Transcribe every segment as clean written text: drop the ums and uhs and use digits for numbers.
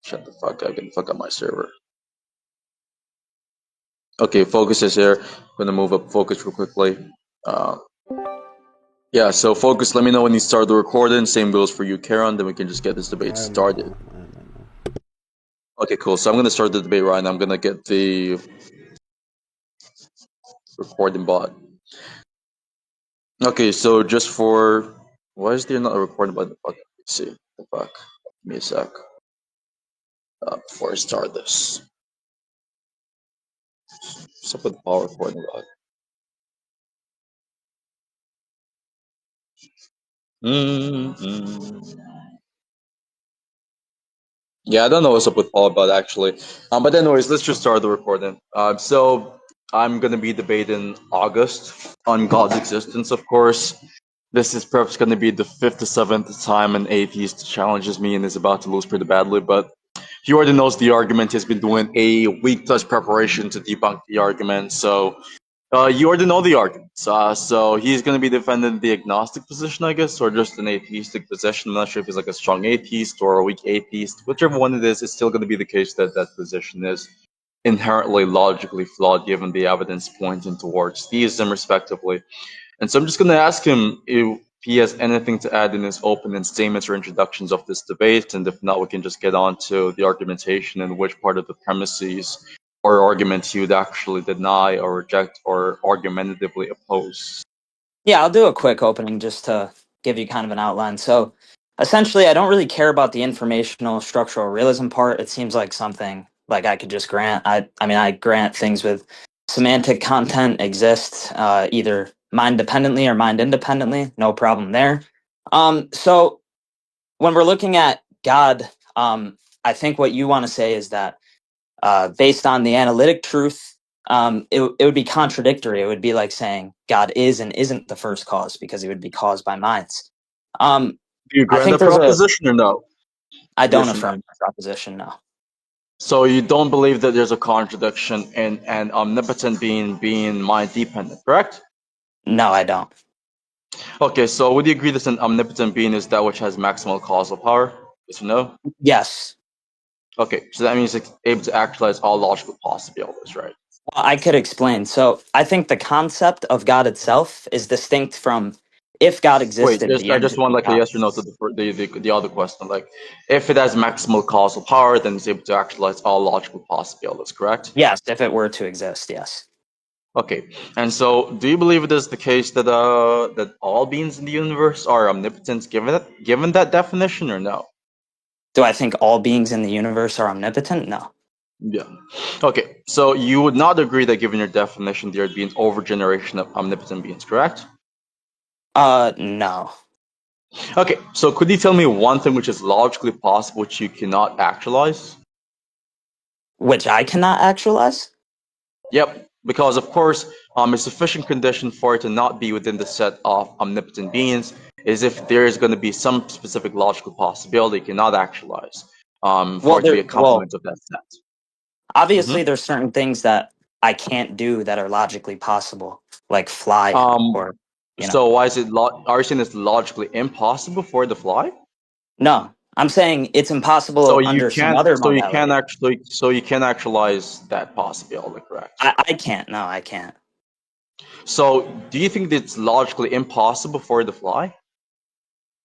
Shut the fuck up. Get the fuck up my server. Okay, focus is here. I'm gonna move up focus real quickly. Yeah, so focus, let me know when you start the recording. Same goes for you, Karen. Then we can just get this debate started. Okay, cool. So I'm gonna start the debate right now. I'm gonna get the recording bot. Okay, so just for why is there not a recording button? Okay, let's see. The fuck. Give me a sec. Before I start this. What's up with the power recording bot? Yeah, I don't know what's up with Paul, but actually, but anyways, let's just start the recording. So I'm gonna be debating August on God's existence, of course. This is perhaps gonna be the 5th to 7th time an atheist challenges me and is about to lose pretty badly, but he already knows the argument. He's been doing a week plus preparation to debunk the argument, so you already know the arguments. So he's going to be defending the agnostic position, I guess, or just an atheistic position. I'm not sure if he's like a strong atheist or a weak atheist. Whichever one it is, it's still going to be the case that that position is inherently logically flawed given the evidence pointing towards theism, respectively. And so I'm just going to ask him if he has anything to add in his opening statements or introductions of this debate. And if not, we can just get on to the argumentation and which part of the premises or arguments you would actually deny or reject or argumentatively oppose. Yeah, I'll do a quick opening just to give you kind of an outline. So essentially, I don't really care about the informational structural realism part. It seems like something like I could just grant. I mean, I grant things with semantic content exist either mind dependently or mind independently. No problem there. So when we're looking at God, I think what you want to say is that based on the analytic truth, it would be contradictory. It would be like saying God is and isn't the first cause because it would be caused by minds. Do you I grant think the there's proposition or no? I don't Yes or no? affirm the proposition, no. So you don't believe that there's a contradiction in an omnipotent being mind dependent, correct? No, I don't. Okay, so would you agree that an omnipotent being is that which has maximal causal power? Yes or no? Yes. Okay, so that means it's able to actualize all logical possibilities, right? Well, I could explain. So I think the concept of God itself is distinct from if God Wait, existed, the I just want entity like a God. yes or no to the other question. Like, if it has maximal causal power, then it's able to actualize all logical possibilities, correct? Yes, if it were to exist, yes. Okay, and so do you believe it is the case that that all beings in the universe are omnipotent, given that definition, or no? Do I think all beings in the universe are omnipotent? No. Yeah. Okay, so you would not agree that given your definition, there would be an overgeneration of omnipotent beings, correct? No. Okay, so could you tell me one thing which is logically possible which you cannot actualize? Which I cannot actualize? Yep, because of course, a sufficient condition for it to not be within the set of omnipotent beings is if there is going to be some specific logical possibility you cannot actualize, for it to be a complement of that set. Obviously, there's certain things that I can't do that are logically possible, like fly, or So why is it? Are you saying it's logically impossible for it to fly? No, I'm saying it's impossible under some other modality. So you can't actualize that possibility, correct? I can't. No, I can't. So do you think that it's logically impossible for it to fly?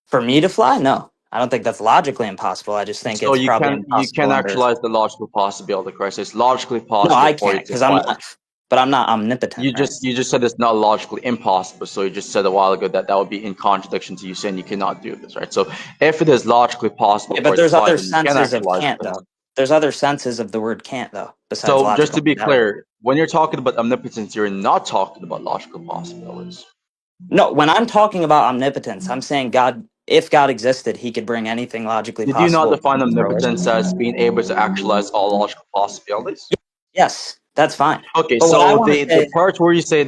For me to fly? No, I don't think that's logically impossible. I just think So it's probably you can impossible under. actualize the logical possibility, correct? So it's logically No, possible I for you can't to because I'm fly. not. But I'm not omnipotent, right? You just said it's not logically impossible. So you just said a while ago that that would be in contradiction to you saying you cannot do this, right? So if it is logically possible Yeah, for but it to there's fly, other then you can senses of actualize can't it. though. There's other senses of the word can't though, besides So just logical to be modality. clear, when you're talking about omnipotence, you're not talking about logical possibilities. No, when I'm talking about omnipotence, I'm saying God. If God existed, He could bring anything logically Did you not possible define into fruition. omnipotence as being able to actualize all logical possibilities? Yes, that's fine. Okay, But what I so want to the say, part where you say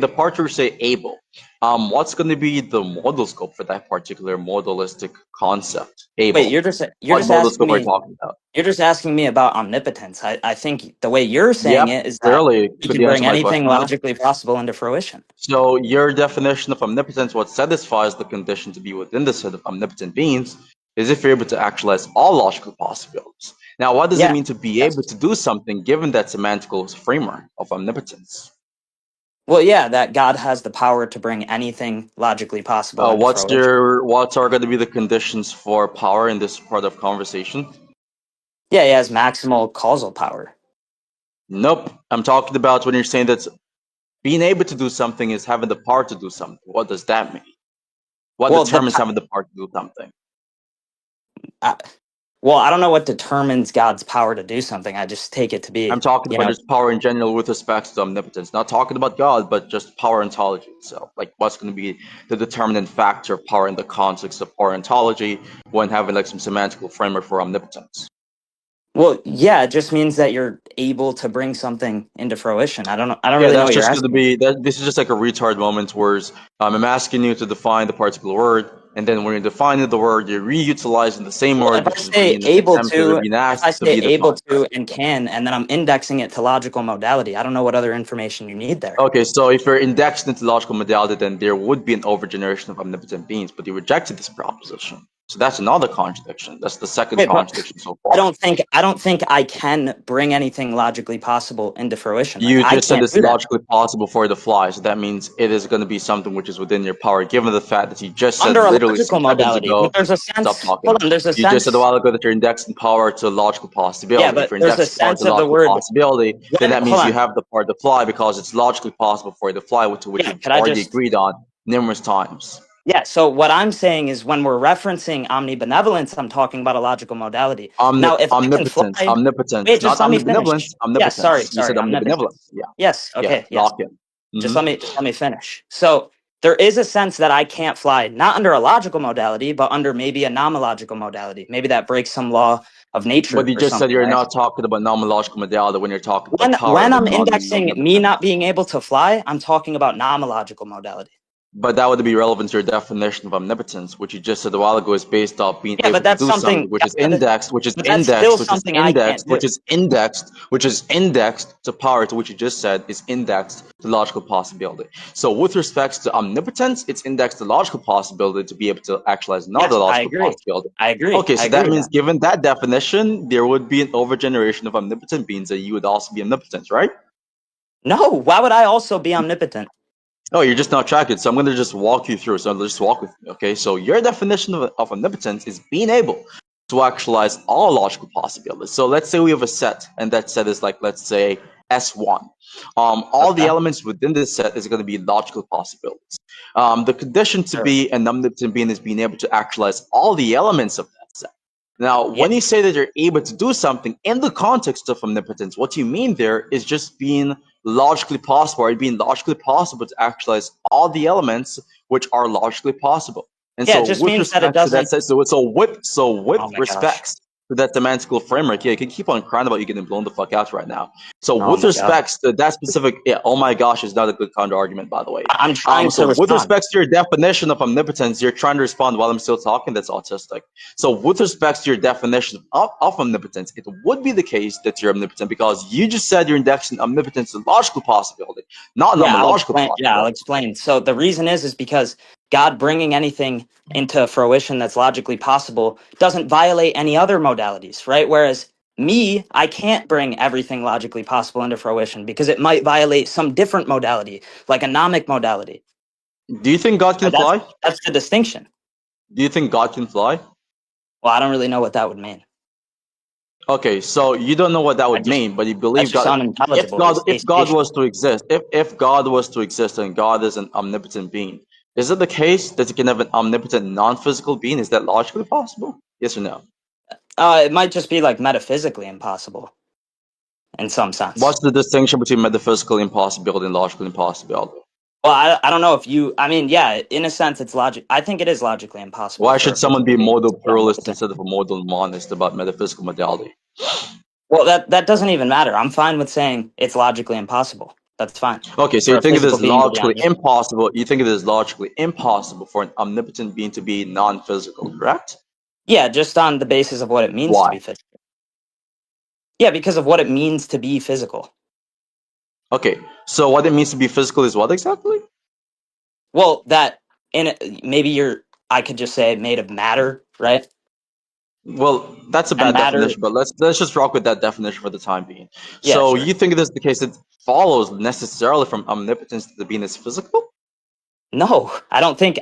able, what's going to be the modal scope for that particular modalistic concept? Able. wait, you're just What modal asking scope are you me. talking about? You're just asking me about omnipotence. I think the way you're saying Yep, it is that clearly. He Could can you answer bring my anything question now? logically possible into fruition. So your definition of omnipotence, what satisfies the condition to be within the set of omnipotent beings, is if you're able to actualize all logical possibilities. Now, what does it Yeah. mean to be able Yes. to do something given that semantical framework of omnipotence? Well, yeah, that God has the power to bring anything logically possible into fruition. What are going to be the conditions for power in this part of conversation? Yeah, he has maximal causal power. Nope. I'm talking about when you're saying that being able to do something is having the power to do something. What does that mean? What Well, determines having the power to do something? uh, well, I don't know what determines God's power to do something. I just take it to be, I'm talking you about know, just power in general with respect to omnipotence. Not talking about God, but just power ontology itself. Like what's going to be the determinant factor of power in the context of power ontology when having like some semantical framework for omnipotence. well, yeah, it just means that you're able to bring something into fruition. I don't know. I don't Yeah, really know that's what you're just going to asking. be that. This is just like a retard moment where I'm asking you to define the particular word, and then when you're defining the word, you're reutilizing the same Well, word if I which is say being able attempted or to, being if I asked to say be able defined. to and can, and then I'm indexing it to logical modality, I don't know what other information you need there. Okay, so if you're indexed into logical modality, then there would be an overgeneration of omnipotent beings, but you rejected this proposition. So that's another contradiction. That's the second Wait, but contradiction so far. I don't think I can bring anything logically possible into fruition. Like You I just said can't it's do that. logically possible for it to fly, so that means it is going to be something which is within your power, given the fact that you just said Under a literally logical 6 seconds modality. But ago. there's a Stop sense. talking. Hold on. There's a You just said a sense. while ago that you're indexing power to logical Yeah, possibility. If but you're there's a indexing power to sense of the logical word possibility, then when. that Hold means you on. have the power to fly because it's logically possible for it to fly, to which Yeah. you've Could I already just? agreed on numerous times. Yeah. So what I'm saying is when we're referencing omnibenevolence, I'm talking about a logical modality. Now, if I can Omnipotence, fly, omnipotence, wait, not just let me finish. omnibenevolence, Yes. Sorry. omnipotence. You said Sorry. omnibenevolence. Omnipotence. Yeah, Yes. yeah, Okay. Yes. lock in. Just Hmm. let me finish. So there is a sense that I can't fly, not under a logical modality, but under maybe a nomological modality. Maybe that breaks some law of But nature you or just said something, you're right? not talking about nomological modality when you're talking about power, When but I'm not indexing me not omnipotence. being able to fly, I'm talking about nomological modality. But that would be relevant to your definition of omnipotence, which you just said a while ago is based off being Yeah, but able to that's do something something. which Yeah, is indexed, but that's still something I can't do. which is indexed to power, to which you just said is indexed to logical possibility. So with respect to omnipotence, it's indexed to logical possibility to be able to actualize another Yes, I logical agree. possibility. I agree. Okay, I so agree that with means that. given that definition, there would be an overgeneration of omnipotent beings that you would also be omnipotent, right? No, why would I also be omnipotent? Oh, you're just not tracking. So I'm going to just walk you through. So let's just walk with me. Okay. So your definition of omnipotence is being able to actualize all logical possibilities. So let's say we have a set, and that set is like, let's say S1. All the Okay. elements within this set is going to be logical possibilities. The condition to Sure. be an omnipotent being is being able to actualize all the elements of that set. Now, Yeah. when you say that you're able to do something in the context of omnipotence, what you mean there is just being logically possible, or being logically possible to actualize all the elements which are logically possible. And Yeah, it so, just with means that it respect to that, doesn't. with Oh my gosh. respects to that semantical framework, yeah, you can keep on crying about you getting blown the fuck out right now. So, Oh with my god. respects to that specific, yeah, oh my gosh, is not a good counter argument, by the way. I'm trying to So, with respond. respects to your definition of omnipotence, you're trying to respond while I'm still talking. That's autistic. So, with respect to your definition of omnipotence, it would be the case that you're omnipotent because you just said you're indexing omnipotence to logical possibility, not Yeah, I'll nomological explain. Yeah, I'll possibility. explain. So the reason is because God bringing anything into fruition that's logically possible doesn't violate any other modalities, right? Whereas me, I can't bring everything logically possible into fruition because it might violate some different modality, like a nomic modality. Do you think God can Right? That's fly? that's the distinction. Do you think God can fly? Well, I don't really know what that would mean. Okay, so you don't know what that I would just mean, but you That's believe just God. unintelligible. Is If God spatial. was to exist, if God was to exist and God is an omnipotent being, is it the case that you can have an omnipotent non-physical being? Is that logically possible? Yes or no? It might just be like metaphysically impossible in some sense. What's the distinction between metaphysical impossibility and logical impossibility? Well, I don't know if you. I mean, yeah, in a sense, it's logic. I think it is logically impossible Why for should a someone physical be a being modal to be pluralist omnipotent. instead of a modal monist about metaphysical modality? Well, that doesn't even matter. I'm fine with saying it's logically impossible. That's fine Okay, so for you a think it physical is being to be logically omnipotent. impossible. You think it is logically impossible for an omnipotent being to be non-physical, correct? Yeah, just on the basis of what it means to Why? be physical. Yeah, because of what it means to be physical. Okay, so what it means to be physical is what exactly? Well, that maybe you're. I could just say made of matter, right? Well, that's a And bad matter, definition, but let's just rock with that definition for the time being. yeah, So sure. you think it is the case it follows necessarily from omnipotence that the being is physical? No, I don't think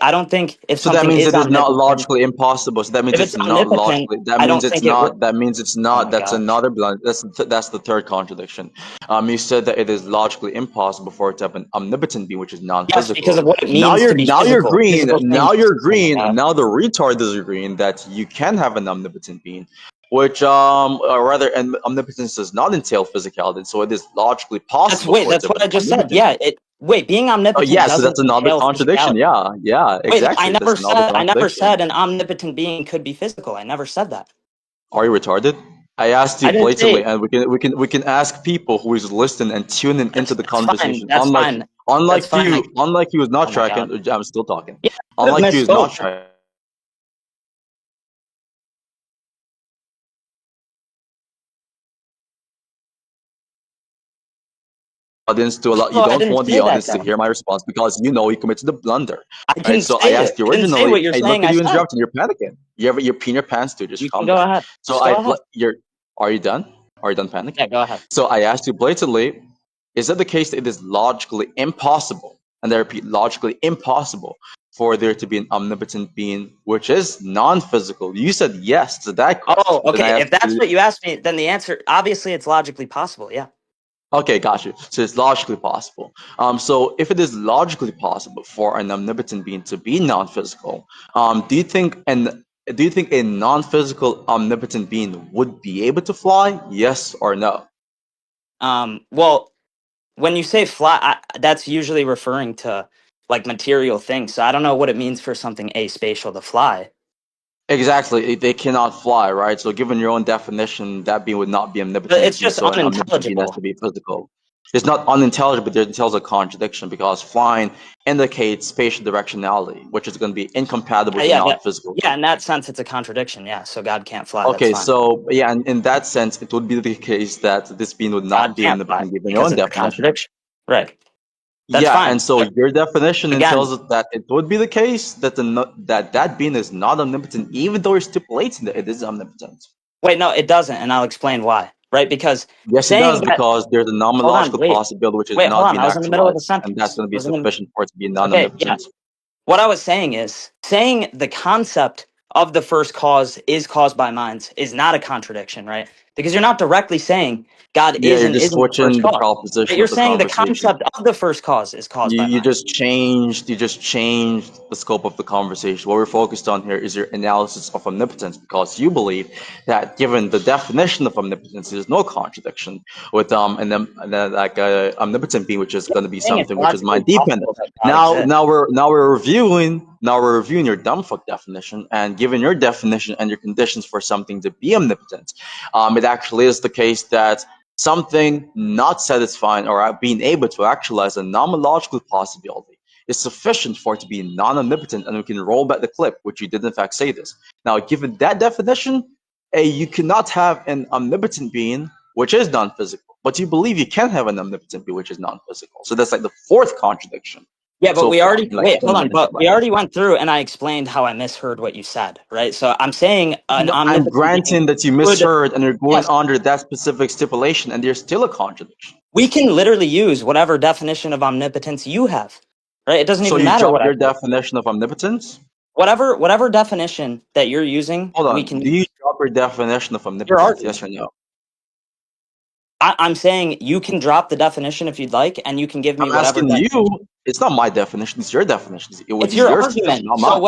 if So that something means is it is not omnipotent, logically impossible. So that means if it's it's not omnipotent, logically. That I means don't it's think it. not. That means it's Oh not. my That's gosh. another blind. That's the third contradiction. You said that it is logically impossible for it to have an omnipotent being, which is Yes, because non-physical. of what it Now means to you're be now you're physical. agreeing. Physical Now things. you're Oh my agreeing. god. Now the retard is agreeing that you can have an omnipotent being, which or rather, and omnipotence does not entail physicality. So it is logically possible for it That's to have what an I just said. omnipotent Yeah. being. Being Oh omnipotent yeah, so doesn't that's another entail contradiction. physicality. Yeah, yeah, Wait, exactly. That's another I never contradiction. said an omnipotent being could be physical. I never said that. Are you retarded? I asked you I didn't say blatantly, and we can ask people who is listening and tuning into the that's fine. conversation. That's fine. That's fine. Unlike you is not Oh my tracking. god. I'm still talking. Yeah, I could have Unlike you is not misspoke. tracking audience to allow. You Oh, I don't didn't want the say that audience to then. hear my response because you know you committed the blunder, I right? didn't So I say it. asked you I didn't say originally. what you're Hey, look saying at I you said. interrupting. You're panicking. You're peeing your pants, dude. Just You can calm go down. ahead. So Just go ahead. you're. Are you done? Are you done Yeah, panicking? go ahead. So I asked you blatantly. Is that the case that it is logically impossible, and I repeat, logically impossible for there to be an omnipotent being which is non-physical? You said yes to that Oh, question. Then I okay. asked If that's you, what you asked me, then the answer obviously it's logically possible. Yeah. okay, got you. So it's logically possible. So if it is logically possible for an omnipotent being to be non-physical, do you think a non-physical omnipotent being would be able to fly? Yes or no? Well, when you say fly, that's usually referring to like material things. So I don't know what it means for something aspatial to fly. Exactly, they cannot fly, right? So, given your own definition, that being would not be But omnipotent, it's and just so an omnipotent being has unintelligible. to be physical. It's not unintelligible, but it entails a contradiction because flying indicates spatial directionality, which is going to be incompatible with a Yeah, non-physical yeah. being. In that sense, it's a contradiction. Yeah. So God can't fly. That's Okay, fine. so yeah, in that sense, it would be the case that this being would God not be can't fly omnipotent given your because own it's a definition. contradiction. Right. That's Yeah, fine. and so But your definition again, entails that it would be the case that that being is not omnipotent, even though you're stipulating that it is omnipotent. wait, no, it doesn't, and I'll explain why. Right? Because Yes, it saying does that. because there's a Hold on. nomenological possibility which is Hold not on. being I was in the middle of a actualized, and that's sentence. going to I be was in the. sufficient for it to be Okay. Yeah. non-omnipotent. What I was saying is saying the concept of the first cause is caused by minds is not a contradiction, right? Because you're not directly saying God Yeah, is you're and just isn't the first switching the cause. But proposition you're of the saying the conversation. concept of the first cause is caused by You minds. just changed the scope of the conversation. What we're focused on here is your analysis of omnipotence because you believe that given the definition of omnipotence, there's no contradiction with and then like omnipotent being, which is Yeah, going to be I'm saying it's something which is logically mind dependent. possible that God Now exists. now we're reviewing your dumbfuck definition, and given your definition and your conditions for something to be omnipotent, it actually is the case that something not satisfying or being able to actualize a nomological possibility is sufficient for it to be non-omnipotent, and we can roll back the clip, which you did in fact say this. Now, given that definition, you cannot have an omnipotent being which is non-physical, but you believe you can have an omnipotent being which is non-physical. So that's like the fourth contradiction Yeah, but so we far already in like wait, 20 hold on, minutes of but we running. already went through and I explained how I misheard what you said, right? So I'm saying an I'm omnipotent being granting that you could. misheard and you're going Yes, under that specific stipulation, and there's still a contradiction. we can literally use whatever definition of omnipotence you have, right? It doesn't So even you matter drop what I your say. definition of omnipotence? Whatever definition that you're using, Hold we on. can Do use. you drop your definition of Your omnipotence? Yes argument. or no? I'm saying you can drop the definition if you'd like, and you can give me I'm whatever asking you. definition. It's not my definition. It's your definition. It would It's be your yours definition, argument. not So mine.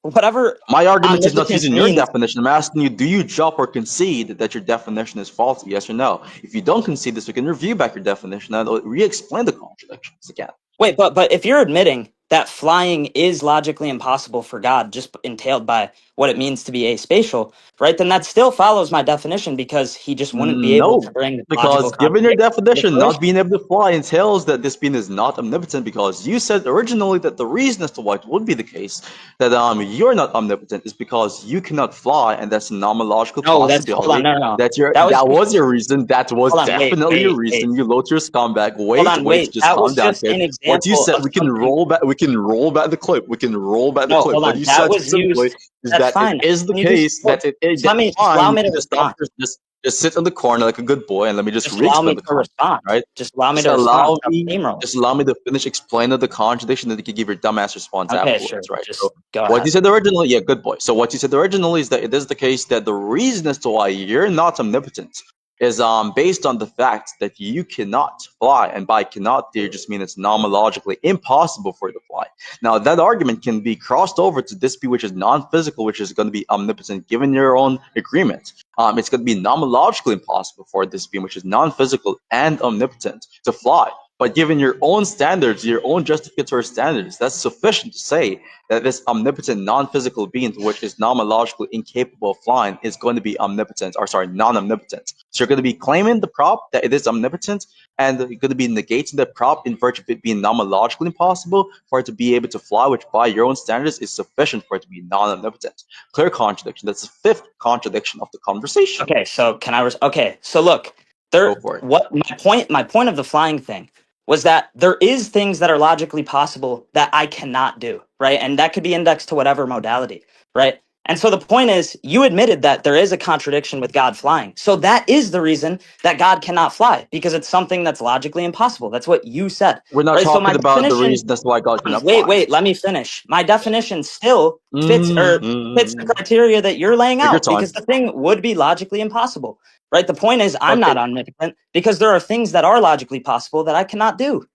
whatever My argument is not omnipotence using your means. definition. I'm asking you, do you drop or concede that your definition is faulty? Yes or no? If you don't concede this, we can review back your definition and re-explain the contradictions again. Wait, but if you're admitting that flying is logically impossible for God, just entailed by what it means to be aspatial, right? Then that still follows my definition because he just wouldn't be able to No, bring logical because given your contradiction to definition, not fruition. being able to fly entails that this being is not omnipotent because you said originally that the reason as to why it would be the case that you're not omnipotent is because you cannot fly, and that's a nomological No, that's hold on, possibility no. that you're That was that just was your reason. That was hold on, definitely your reason. You low tier scumbag. hold Wait, on, wait, wait. just That calm was down, just kid. an What you example said, of we can something. roll back. We can roll back the clip. We can roll back the No, clip. hold What on. you That said was specifically used. is That's that fine. it is the Can you case look, that it let that me just fine. allow You me to can respond. just sit in the corner like a good boy and let me just Just allow re-explain me the to concept, respond. right? Just allow me Just to respond. allow Stop me, steamrolling. just allow me to finish explaining the contradiction, and you can give your dumbass response Okay, sure. afterwards, right? Just So go what you ahead. said originally, yeah, good boy. So what you said originally is that it is the case that the reason as to why you're not omnipotent is based on the fact that you cannot fly, and by cannot there just mean it's nomoologically impossible for you to fly. Now that argument can be crossed over to this be which is non-physical, which is going to be omnipotent given your own agreement. It's going to be nomoologically impossible for this being which is non-physical and omnipotent to fly. But given your own standards, your own justificatory standards, that's sufficient to say that this omnipotent non-physical being, which is nomoologically incapable of flying, is going to be omnipotent, or sorry, non-omnipotent. So you're going to be claiming the prop that it is omnipotent, and you're going to be negating the prop in virtue of it being nomoologically impossible for it to be able to fly, which by your own standards is sufficient for it to be non-omnipotent. Clear contradiction. That's the fifth contradiction of the conversation. Okay, so can I? Okay, so look, Go there. for it. What my point? My point of the flying thing was that there is things that are logically possible that I cannot do, right? And that could be indexed to whatever modality, right? And so the point is, you admitted that there is a contradiction with God flying. So that is the reason that God cannot fly, because it's something that's logically impossible. That's what you said, We're not right? So my talking about the definition. reason that's why God cannot Wait, fly. wait. Let me finish. My definition still fits the Mm-hmm. criteria that you're laying Take your out, time. because the thing would be logically impossible, right? The point is, I'm Okay. not omnipotent because there are things that are logically possible that I cannot do.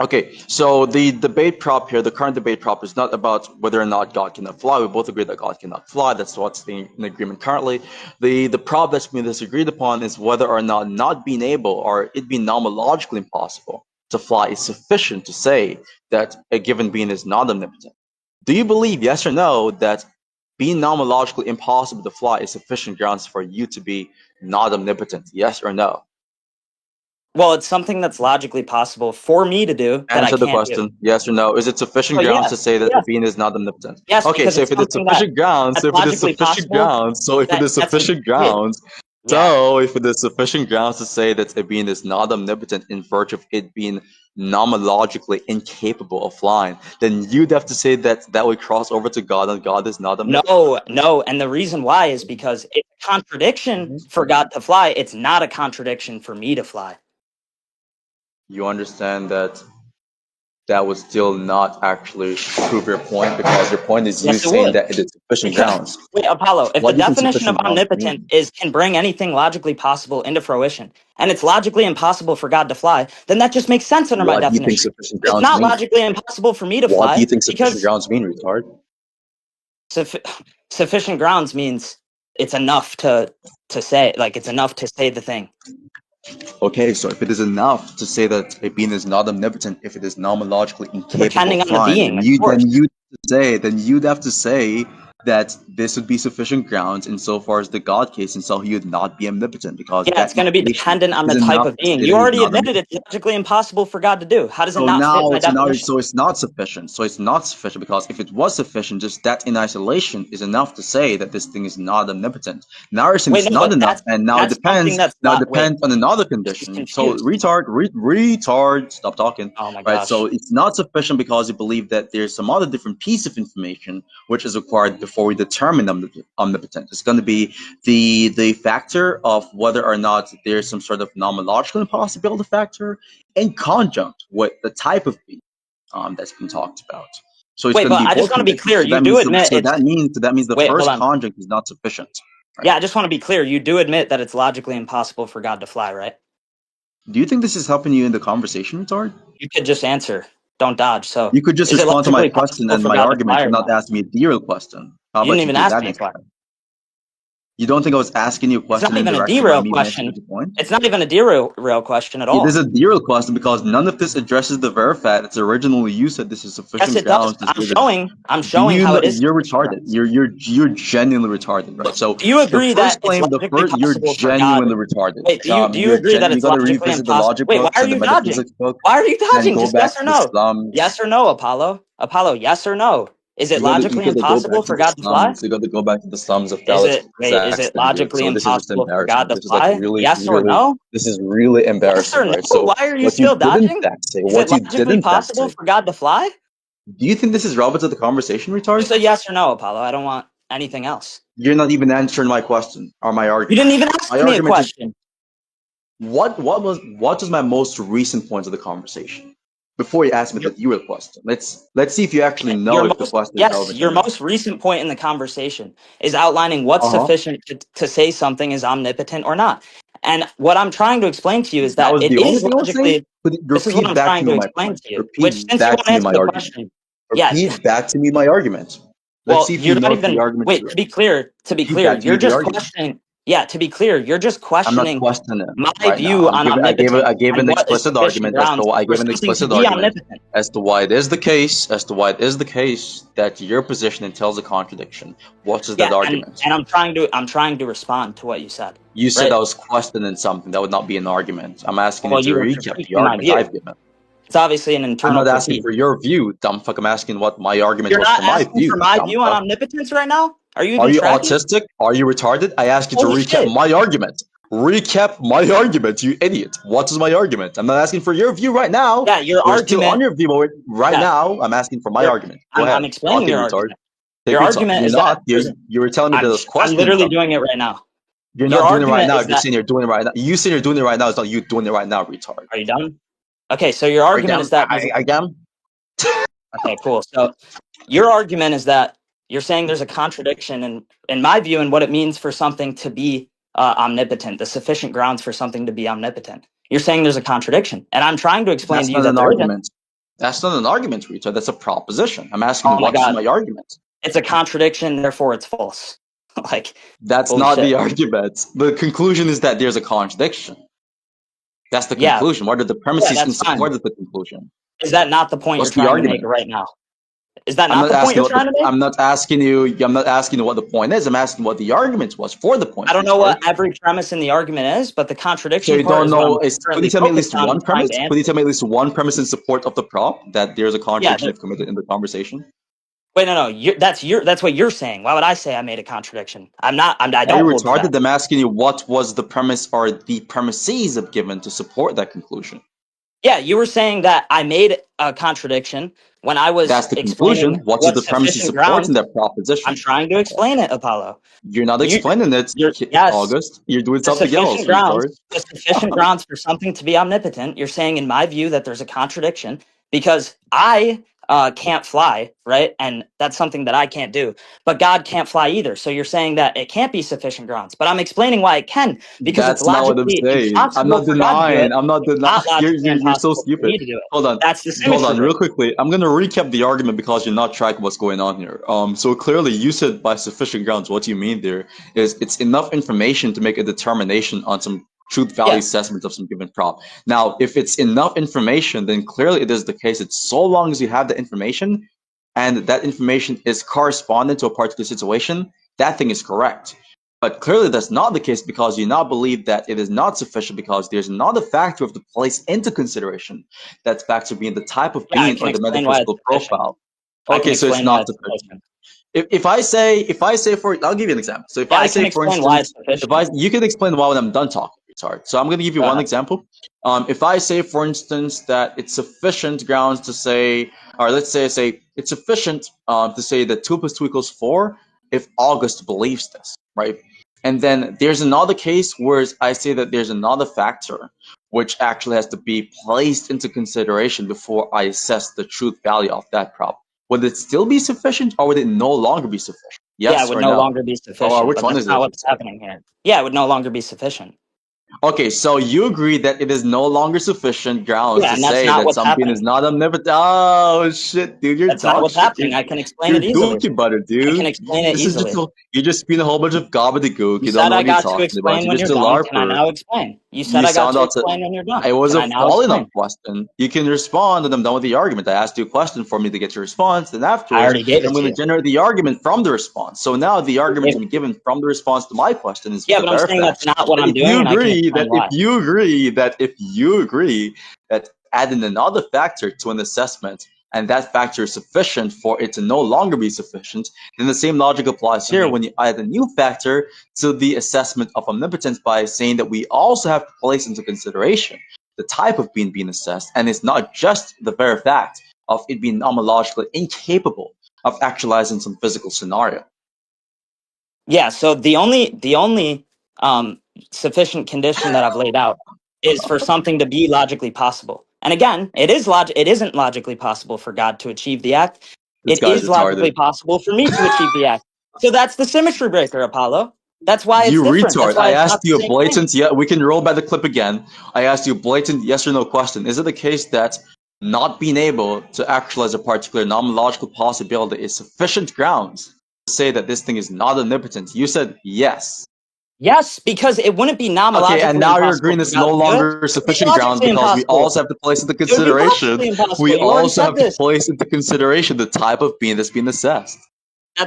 Okay, so the debate prop here, the current debate prop, is not about whether or not God cannot fly. We both agree that God cannot fly. That's what's in agreement currently. The prop that's been disagreed upon is whether or not being able or it being nomologically impossible to fly is sufficient to say that a given being is not omnipotent. Do you believe, yes or no, that being nomologically impossible to fly is sufficient grounds for you to be not omnipotent? Yes or no? Well, it's something that's logically possible for me to do that I Answer the can't do. question, yes or no. Is it sufficient So grounds to yes, say that a yes, being is not omnipotent? yes, Okay, because so it's if it is something that sufficient grounds, that's logically possible. Yeah, so if it is sufficient grounds to say that a being is not omnipotent in virtue of it being nomoologically incapable of flying, then you'd have to say that that would cross over to God and God is not omnipotent. no, no, and the reason why is because it's a contradiction Mhm. for God to fly. It's not a contradiction for me to fly. You understand that that would still not actually prove your point because your point is you Yes, it saying would. that it is sufficient Because grounds. wait, Apollo, if the What do you think definition of sufficient grounds omnipotent mean? is can bring anything logically possible into fruition, and it's logically impossible for God to fly, then that just makes sense under my What do you think definition. sufficient It's grounds not mean? logically impossible for me to What do fly you think sufficient because grounds mean, retard? sufficient grounds means it's enough to say, like it's enough to say the thing. Okay, so if it is enough to say that a being is not omnipotent, if it is nomoologically incapable of Pretending I'm a flying, being, then of you course. you'd have to say that this would be sufficient grounds insofar as the God case, and so he would not be omnipotent because Yeah, it's that going to be negation dependent on is the type enough of to being. say You that he's already not admitted omnipotent. it's logically impossible for God to do. How does it So not fit now, my definition? so it's not sufficient. So it's not sufficient because if it was sufficient, just that in isolation is enough to say that this thing is not omnipotent. Now you're saying Wait, it's no, not but enough, that's and now it that's something depends. that's Now it not. Wait, depends on another this is condition. So confused. retard, stop talking. Oh my Right. So gosh. it's not sufficient because you believe that there's some other different piece of information which is required before we determine omnipotence. It's going to be the factor of whether or not there's some sort of nomological impossibility factor in conjunct with the type of being that's been talked about. So it's Wait, going to but be I just both want to be conditions. clear. You do admit So it's. that means the Wait, hold first on. conjunct is not sufficient. Right? Yeah, I just want to be clear. You do admit that it's logically impossible for God to fly, right? Do you think this is helping you in the conversation, retard? You could just answer. Don't dodge. So, You could just is it respond to my logically question possible and for my God to fly argument or and not not? ask me a real question. How You didn't about you even do ask that me a question. instead? You don't think I was asking you a It's not question in even a direction by derail me answering question. the point? It's not even a derail question at It is all. a real question because none of this addresses the very fact that's originally you said this is Yes, sufficient it does. grounds to say that. I'm Do showing you how know it is you're sufficient retarded? grounds. You're genuinely retarded, right? So Do you the agree first that it's claim, logically you're possible for God? genuinely retarded. Wait, do you agree that You're it's gonna logically revisit the impossible? logic Wait, why books are and the you dodging? metaphysics book, Why are you and dodging? go Just back yes to or the no. slums. Yes or no, Apollo. Apollo, yes or no. Is it You logically gotta go back impossible to for the God to fly? slums. You gotta go back to the slums of Is it Kazakhstan, dude. logically So this is just impossible for God embarrassing. to This is like fly? really, Yes or really, no? this is really Yes embarrassing, or no? right? So Why are you what you still did in dodging? fact say, Is it what you did logically in fact possible say, for God to fly? Do you think this is relevant to the conversation, retard? Just a yes or no, Apollo. I don't want anything else. You're not even answering my question or my You argument. didn't even ask My me a argument is question. what was my most recent point of the conversation? Before you ask me that you were the question. Let's see if you actually know if the question is relevant or Your not. most recent point in the conversation is outlining what's Uh-huh. sufficient to say something is omnipotent or not. And what I'm trying to explain to you is That that was it the only is thing I was saying? logically, But this is what repeat I'm back to trying me to my explain point. to you, which Repeat since you back won't to me answer my the argument. question, yeah, Repeat back to me my argument. Let's well, see if you you're know not if the even, argument is wait, right. to be Repeat clear, back to me you're the just argument. questioning, yeah, to be clear, you're just I'm not questioning questioning my right now. view on omnipotence I gave and an what is explicit sufficient argument as to grounds why I for gave an something to explicit be argument omnipotent. as to why it is the case, that your position entails a contradiction. What is Yeah, that argument? and I'm trying to respond to what you said, You said right? I was questioning something. That would not be an argument. I'm asking you Well, to you were recap the critiquing my argument view. I've given. It's obviously an I'm internal not asking critique. for your view, dumb fuck. I'm asking what my argument You're was for not my asking for view, my dumb view on fuck. omnipotence right now? Are you Are even you tracking? autistic? Are you retarded? I asked you to Holy recap shit. my argument. Recap my argument, you idiot. What is my argument? I'm not asking for your view right now. Yeah, your We're still on argument, your view right yeah, now. I'm asking for my argument. Go I'm ahead. Talk explaining it, your retard. argument. Take Your your time. argument You're is that not. You were telling me that I was I'm questioning literally something. doing it right now. You're Your not doing it right argument now. is If you're that, saying you're doing it right now, you saying you're doing it right now. It's not you doing it right now, retard. are you done? Okay, so your I argument am. is that there's, I am. okay, cool. So your argument is that you're saying there's a contradiction in my view and what it means for something to be omnipotent, the sufficient grounds for something to be omnipotent. You're saying there's a contradiction. And I'm trying to explain That's to you not that an there isn't. argument. That's not an argument, retard. That's a proposition. I'm asking Oh my what is God. my argument. It's a contradiction, therefore it's false. Like, That's holy not shit. the argument. The conclusion is that there's a contradiction. That's the Yeah, conclusion. What are the yeah, premises in that's fine. support of the conclusion? Is that not the point you're What's the trying to make argument? right now? Is that I'm not not the point asking you're what the trying to make? I'm not asking you I'm not asking you what the point is. I'm asking what the argument was for the I point, don't know retard. what every premise in the argument is, but the So contradiction you part don't is what I'm know is could you currently tell me at focused least on one and trying premise? to Could you answer. tell me at least one premise in support of the prop that there's a Yeah. contradiction if committed in the conversation? Wait, no, no. That's what you're saying. Why would I say I made a contradiction? I Are you don't hold to that. retarded? I'm asking you what was the premise or the premises of given to support that conclusion. Yeah, you were saying that I made a contradiction when I was That's the explaining conclusion. What is the what's premise sufficient supporting grounds. that I'm proposition? trying to explain it, Apollo. You're not You, explaining it, yes, August. You're doing the something else, sufficient grounds, retard. the sufficient grounds for something to be omnipotent. You're saying, in my view, that there's a contradiction because I can't fly, right? And that's something that I can't do. But God can't fly either. So you're saying that it can't be sufficient grounds. But I'm explaining why it can because it's That's not what I'm logically saying. I'm impossible not for God to do denying. it. I'm not It's denying. not logically You're so impossible for stupid. me to do it. Hold on. That's the Hold symmetry on, real breaking. quickly. I'm gonna recap the argument because you're not tracking what's going on here. So clearly you said by sufficient grounds. What you mean there is it's enough information to make a determination on some truth value Yeah, assessment of some given prop. Now, if it's enough information, then clearly it is the case that so long as you have the information and that information is correspondent to a particular situation, that thing is correct. But clearly that's not the case because you now believe that it is not sufficient because there's another factor of the place into consideration. That factor being the type of yeah, I being can or the explain why it's metaphysical sufficient. profile. I can Okay, so it's explain why not it's sufficient. sufficient. If I say for I'll give you an example. So if Yeah, I I can say for explain why it's instance, if sufficient. I you can explain why when I'm done talking, retard. So I'm gonna give you Go one ahead. example. If I say for instance that it's sufficient grounds to say, or let's say it's sufficient to say that 2 + 2 = 4 if August believes this, right? And then there's another case where I say that there's another factor which actually has to be placed into consideration before I assess the truth value of that prop. Would it still be sufficient or would it no longer be sufficient? Yeah, it Yes would or no no? longer be Or sufficient, which but one that's is not it? what's happening here. Yeah, it would no longer be sufficient. Okay, so you agree that it is no longer sufficient grounds Yeah, to and that's say not that what's something is happening. not omnipotent. Oh shit, dude, you're That's not dog what's shit. happening. I can explain You're it easily. dookie butter, I can dude. explain it This is just easily. you're just spewing a whole bunch of gobbledygook. You You don't said know I what you're got to talking about. explain You're when just you're a done. Can I larper. now explain? You said You I got sound to out to. explain when you're done. It was Can a I now following explain? up question. You can respond, and I'm done with the argument. I asked you a question for me to get your response. Then I afterwards, already gave I'm it to going to you. generate the argument from the response. So now the I argument gave to it be to you. given from the response to my question is Yeah, the but I'm bare saying fact that's not what that I'm doing, and I can explain why. if you agree that adding another factor to an assessment and that factor is sufficient for it to no longer be sufficient, then the same logic applies here Mhm. when you add a new factor to the assessment of omnipotence by saying that we also have to place into consideration the type of being assessed, and it's not just the bare fact of it being nomonologically incapable of actualizing some physical scenario. Yeah, so the only sufficient condition that I've laid out is for something to be logically possible. And again, it isn't logically possible for God to achieve the act. This It guy's is logically retarded. possible for me to achieve the act. So that's the symmetry breaker, Apollo. That's why it's You different. That's retard. why I it's asked not the you a same thing. blatant, yeah, we can roll by the clip again. I asked you a blatant yes or no question. Is it the case that not being able to actualize a particular nomenological possibility is sufficient grounds to say that this thing is not omnipotent? You said yes. Yes, because it wouldn't be Okay, and nomologically now you're impossible agreeing for this is God no to do it. longer It would be sufficient grounds logically because we impossible. also have to place into It would be consideration. logically impossible. We You already also said have to this. place into consideration the type of being that's being assessed.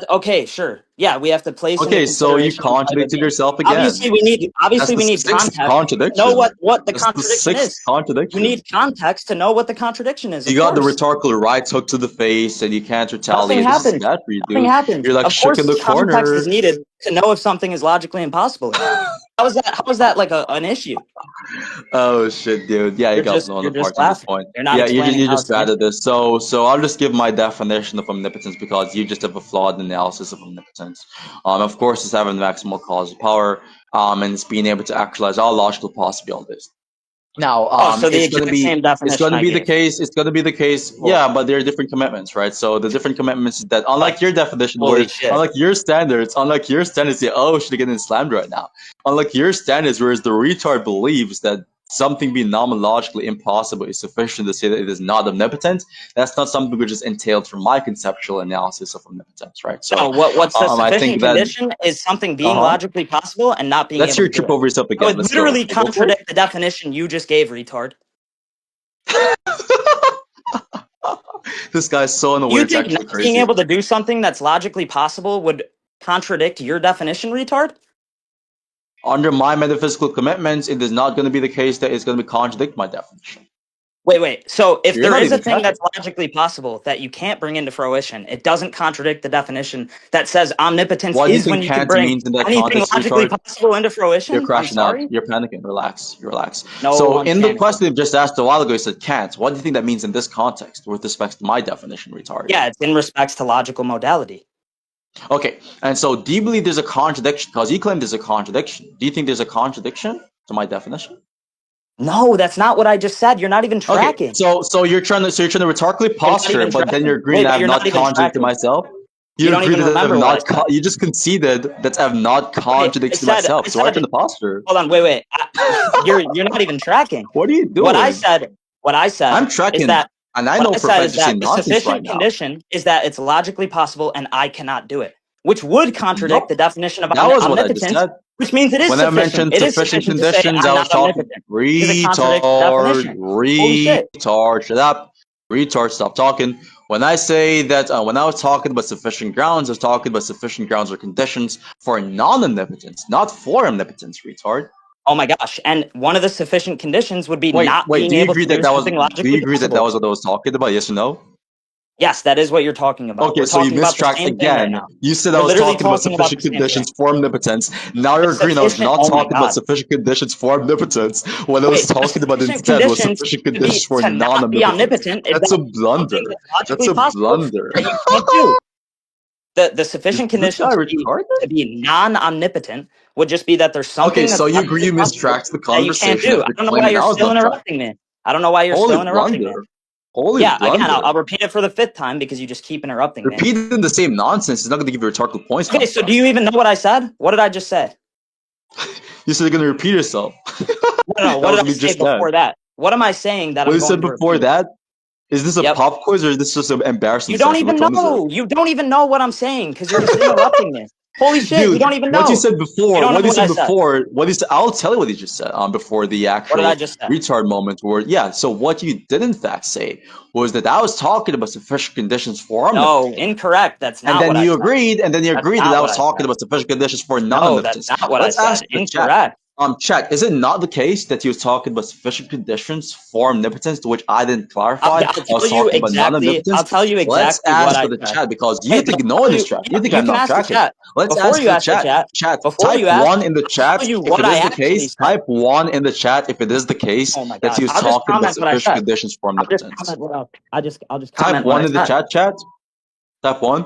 Okay, sure. Yeah, we have to place into Okay, so you consideration the type of contradicted being. yourself again. Obviously, we need That's the sixth context to know contradiction. what the That's the contradiction sixth is. You contradiction. need context to know what the contradiction is, You of got the course. rhetorical right hook to the face, and you can't Nothing retaliate. This is happens. bad for you, Nothing dude. happens. You're like Of shook in course, the context corner. is needed to know if something is logically impossible or not. How is that like an issue? Oh shit, dude. Yeah, you got blown You're just apart on this laughing. point. You're not Yeah, explaining you're how just it's an bad issue. at this. So I'll just give my definition of omnipotence because you just have a flawed analysis of omnipotence. Of course, it's having maximal causal power. And it's being able to actualize all logical possibilities. Now, Oh, so the exact same it's definition gonna I be the gave. case. It's gonna be the case. Cool. Yeah, but there are different commitments, right? So the different commitments is that Like, unlike your definition, where holy shit. unlike your standards, yeah, oh, should I get slammed right now? Unlike your standards, whereas the retard believes that something being nomenologically impossible is sufficient to say that it is not omnipotent. That's not something which is entailed from my conceptual analysis of omnipotence, right? So, No, what's the I think sufficient that condition is something being uh huh. logically possible and not being Let's able hear to do trip it. over yourself That again. would Let's go. literally Go for it. contradict the definition you just gave, retard. This guy's so unaware. You It's think actually not being crazy. able to do something that's logically possible would contradict your definition, retard? Under my metaphysical commitments, it is not going to be the case that it's going to contradict my definition. Wait. So if You're there not is a even thing tracking. that's logically possible that you can't bring into fruition, it doesn't contradict the definition that says omnipotence What do you is when think you can can't bring means in that anything context, logically retard? possible into You're fruition. I'm crashing out. sorry. You're panicking. Relax. You relax. No, So I'm in the panicking. question you just asked a while ago, you said can't. What do you think that means in this context with respect to my definition, retard? Yeah, it's in respects to logical modality. Okay. And so do you believe there's a contradiction? Because you claim there's a contradiction. Do you think there's a contradiction to my definition? No, that's not what I just said. You're not even Okay, tracking. you're trying to rhetorically You're not posture, even but then you're tracking. agreeing Wait, that I but have you're not not even contradicted tracking. myself. You You don't agree even that I have remember what I not. said. You just conceded that I have not Okay, contradicted myself. I So why are you trying said, to posture? hold on, wait. You're not even tracking. What are you What I doing? said, what I I'm said is tracking, that and I what know I for a said fact is you're saying that the nonsense right sufficient now. condition is that it's logically possible and I cannot do it, which would contradict Nope, the definition of that was what I just omnipotence, said. which means it is When I sufficient. mentioned It is sufficient sufficient to say conditions, I'm I was not talking omnipotent because it contradicts the retard, definition. Holy shit. retard. Shut up, retard. Stop talking. When I say that, when I was talking about sufficient grounds, I was talking about sufficient grounds or conditions for non-omnipotence, not for omnipotence, retard. Oh my gosh. And one of the sufficient conditions would be Wait, not wait. being Do you able agree to that do that was? something Do you logically agree that that possible. was what I was talking about? Yes or no? Yes, that is what you're talking about. Okay, We're so you talking about the mistracked same thing right again. now. You said I We're was literally talking about talking about the sufficient same thing. conditions for omnipotence. Now The you're agreeing I was sufficient, not oh my talking about God. sufficient conditions for omnipotence. What I was Wait, the talking about sufficient instead was conditions sufficient conditions for to not be non-omnipotence. omnipotent is That's that a something blunder. that's That's logically a possible blunder. that you can't do. The Is sufficient this condition guy retarded? to be non-omnipotent would just be that there's Okay, something so that's you agree logically you possible mistracked the that you can't conversation do. if I you're don't know why claiming you're I was still not tracking. interrupting me. I don't know why you're Holy still interrupting me. blunder. Holy Yeah, again, blunder. I'll repeat it for the fifth time because you just keep interrupting me. Repeating the same nonsense is not going to give you rhetorical points, my Okay, so do friend. you even know what I said? What did I just say? You said you're going to repeat yourself. No. That What was did what I you say just said. before that? What am I saying that What I'm you said going to before repeat? that? Is this a Yep. pop quiz or is this just an embarrassing You don't session? even Which one is it? know. You don't even know what I'm saying because you're just interrupting me. Holy shit, you Dude, don't even what you know. said You before, don't what know you what I said said. before, what you said, I'll tell you what you just said before the What did I actual just say? retard moment where, yeah, so what you did in fact say was that I was talking about sufficient conditions for No, omnipotence. incorrect. That's not what I said. And then you That's agreed that not I what was I talking said. about sufficient conditions for No, that's non-omnipotence. not what I Let's ask said. the chat. Incorrect. Chat, is it not the case that he was talking about sufficient conditions for omnipotence, to which I didn't clarify? I was talking about non-omnipotence. I'll tell you Let's exactly what ask I for the said. chat because you Wait, think no, this chat. You think you I'm can not ask the tracking. chat. Let's Before ask you for the ask the chat. chat, Chat, before type you ask, one in the I'll chat tell you if what it I is the actually case. said. Type one in the chat if it is the case Oh my that god! he was I'll just talking about comment what I sufficient said. conditions for I'll just omnipotence. comment what I'll just Type comment what one I in the said. chat. Type one.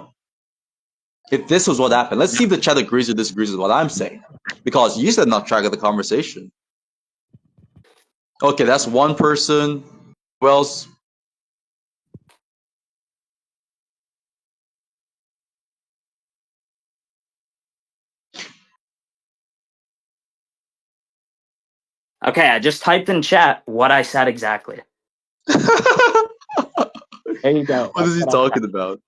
If this was what happened, let's see if the chat agrees or disagrees with what I'm saying. Because you said not track of the conversation. Okay, that's one person. Who else? Okay, I just typed in chat what I said exactly. There you go. What is he talking about?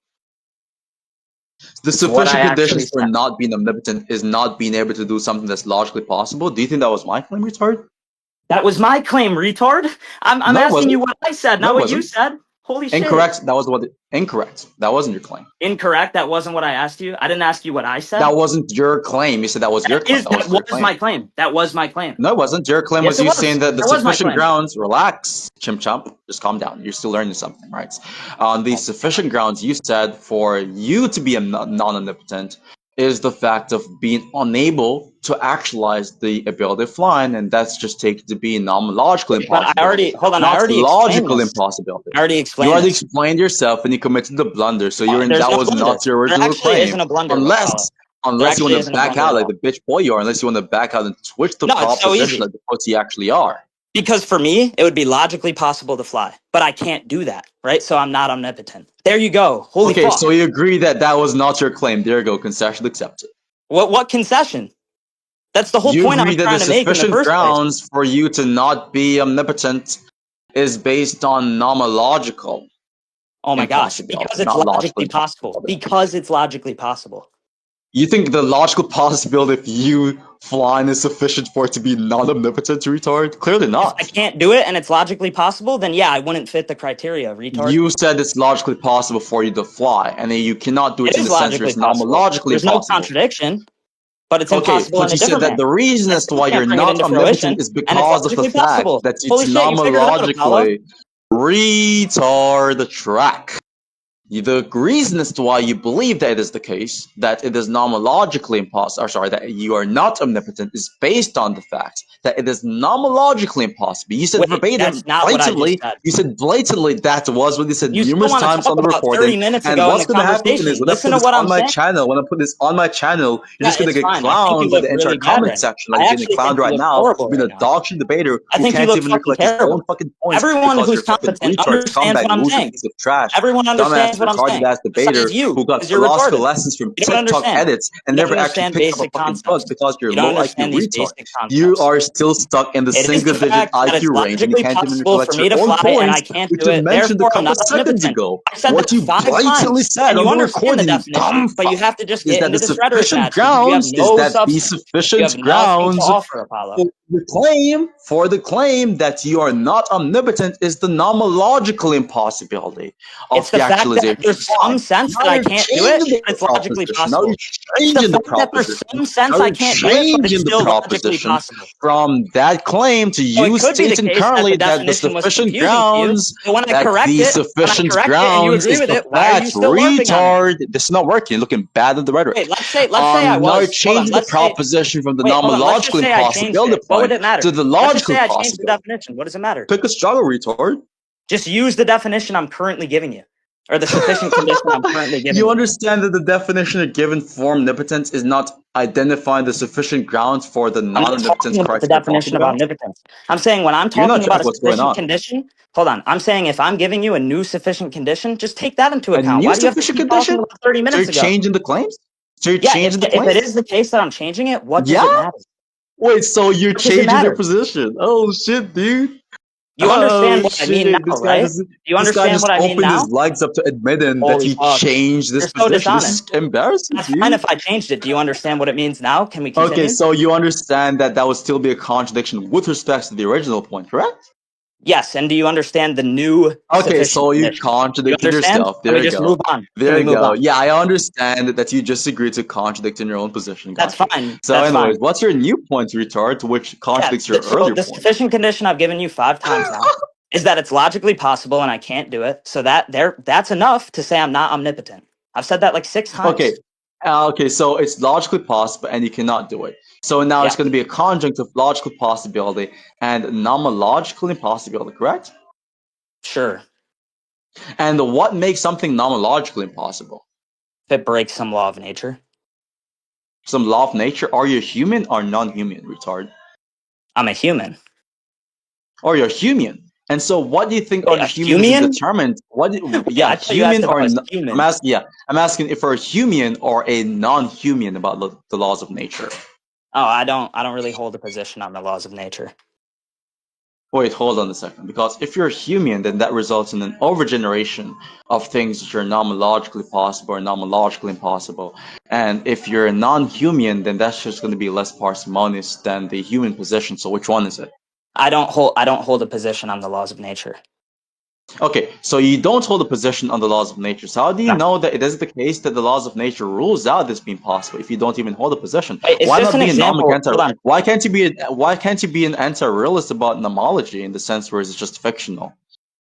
The It's what I sufficient actually conditions for said. not being omnipotent is not being able to do something that's logically possible. Do you think that was my claim, retard? That was my claim, retard. I'm No, it asking you wasn't. what I said, No, not it what you wasn't. said. Holy shit. Incorrect. That was what. Incorrect. That wasn't your claim. Incorrect. That wasn't what I asked you. I didn't ask you what I said. That wasn't your claim. You said that was your claim. That That wasn't your was claim. my claim. That was my claim. No, it wasn't. Your claim Yes, was it you was. saying that the That was my sufficient claim. grounds, relax, chimp chump, just calm down. You're still learning something, right? On the sufficient grounds you said for you to be a non-omnipotent is the fact of being unable to actualize the ability of flying, and that's just taken to be a non-logical But I already, impossibility, hold on, I not already explained logical this. impossibility. I already You explained already this. explained yourself and you committed the blunder, so you're in, There's that no was blunder. not your There original actually claim. isn't a blunder, Unless Apollo. There unless you actually want to isn't a back blunder at out like all. the bitch boy you are, unless you want to back out and switch the No, it's so proposition easy. like the pussy actually are. Because for me, it would be logically possible to fly, but I can't do that, right? So I'm not omnipotent. There you go. Holy Okay, fuck. so you agree that that was not your claim. There you go, concession accepted. What concession? That's the whole You point I agree was that the trying to make in the sufficient first place. grounds for you to not be omnipotent is based on nomological Oh my gosh, impossibility, because it's not logical logically possible. impossibility. Because it's logically possible. You think the logical possibility of you flying is sufficient for it to be non-omnipotent, retard? Clearly If I not. can't do it and it's logically possible, then yeah, I wouldn't fit the criteria, retard. You said it's logically possible for you to fly, and then you cannot do it It in is the sense that logically it's possible. nomologically There's no impossible. contradiction, but it's Okay, impossible in but a you said different that manner. the reason I as to still why you're can't bring it not into fruition, omnipotent is and it's because of the logically fact possible. that it's Holy shit, you figured it out, Apollo. nomologically retard. The reason as to why you believe that it is the case, that it is nomologically impossible, or sorry, that you are not omnipotent, is based on the fact that it is nomologically impossible. You said Wait, verbatim, that's not what I just said. you said blatantly that was what you said You still numerous want to times talk on the about 30 recording. minutes And ago in what's the going to happen is conversation. when I Listen put to this what on I'm my saying. channel, you're Yeah, just going to it's get fine. I think you clowned by look the entire really bad comment right now. section like I you're getting actually think clowned you right look now. horrible Being right a now. dog shit debater I who think you can't look even fucking recollect his own terrible. fucking points Everyone because who's you're a fucking competent retard, understands scumbag, what I'm loser, saying. piece of trash, Everyone dumbass, understands what I'm retarded saying. ass Besides debater you, who got because you're philosophical retarded. lessons from You don't TikTok understand. edits and You don't never actually understand picked up a basic fucking bug concepts. because you're You don't low IQ understand these retard. basic You concepts. are still stuck in the It is the single digit fact that it's IQ range and you logically can't even possible for recollect me your to own fly and I points, can't which do you it. mentioned a Therefore, I'm couple not seconds omnipotent. ago. I said What that you 5 times. blatantly said And on you the understand the recording, you definition, dumb but you fuck, have to just is get that the into this rhetoric sufficient match because you have grounds, no substance. You have nothing to offer, Apollo. for the claim that you are not omnipotent is the nomological impossibility It's of the the fact that actualization of there's some flying. sense that Now I you're can't do it, changing but the it's logically proposition. Now you're possible. It's the changing the fact that there's proposition. some sense Now I you're can't do it, but it's changing the still logically proposition possible. from that claim to So it you could be the stating case that currently the that the definition was sufficient confusing to you. grounds But that the sufficient when I correct it and you grounds agree is with the it, why are fact you still harping on it? retard. This is not working. You're looking bad at the rhetoric. Wait, let's say I Now you're was. Hold on. changing the proposition from the Wait, hold on. Let's just nomological say I changed impossibility it. What would point it matter? to the Let's just logical say I changed the possibility. definition. What does it matter? Pick a struggle, retard. Just use the definition I'm currently giving you, or the sufficient condition I'm currently giving You you. understand that the definition of given form omnipotence is not identifying the sufficient grounds for the I'm not non-omnipotence talking about the criteria we're definition talking of about? omnipotence. I'm saying when I'm You're not talking about tracking a what's going sufficient on. condition, hold on. I'm saying if I'm giving you a new sufficient condition, just take that into A account. new Why do you have to sufficient keep talking condition? about 30 So you're minutes ago? changing the claims? So you're Yeah, changing the if it claims? is the case that I'm changing it, what does Yeah? it matter? Wait, so you're What does it changing your matter? position? Oh shit, dude. You understand Oh what I mean shit. now, right? Do you This guy understand just what I mean opened now? his legs up to admitting that Holy he fuck. changed this You're so position. This is dishonest. embarrassing, That's fine dude. if I changed it. Do you understand what it means now? Can we Okay, continue? so you understand that that would still be a contradiction with respect to the original point, correct? Yes, and do you understand the new Okay, sufficient so you condition? You contradicted understand? yourself. Can There we you just go. move on? Can There we you move go. on? Yeah, I understand that you just agreed to contradict in your own position. That's Got you. fine. So, That's anyways, fine. what's your new point, retard, which Yeah. contradicts your So earlier the point? sufficient condition I've given you 5 times now is that it's logically possible and I can't do it. So that's enough to say I'm not omnipotent. I've said that like 6 times. Okay. Okay, so it's logically possible and you cannot do it. So now Yeah, it's going to be a conjunct of logical possibility and nomological impossibility, correct? sure. And what makes something nomologically impossible? If it breaks some law of nature, Some law of nature? Are you human or non-human, retard? I'm a human. Or you're human. And so what do you think are Wait, the a humanism human? determined? Wait, Yeah, I thought you asked human if or I was I'm human. asking, yeah, I'm asking if we're a human or a non-human about the laws of nature. Oh, I don't really hold a position on the laws of nature. Wait, hold on a second. Because if you're human, then that results in an overgeneration of things that are nomologically possible or nomologically impossible. And if you're a non-human, then that's just going to be less parsimonious than the human position. So which one is it? I don't hold a position on the laws of nature. Okay, so you don't hold a position on the laws of nature. So how do you No. know that it is the case that the laws of nature rules out this being possible if you don't even hold a position? Wait, it's Why just not an be a nomic example. anti? Hold on. Why can't you be an anti-realist about nomology in the sense where it's just fictional?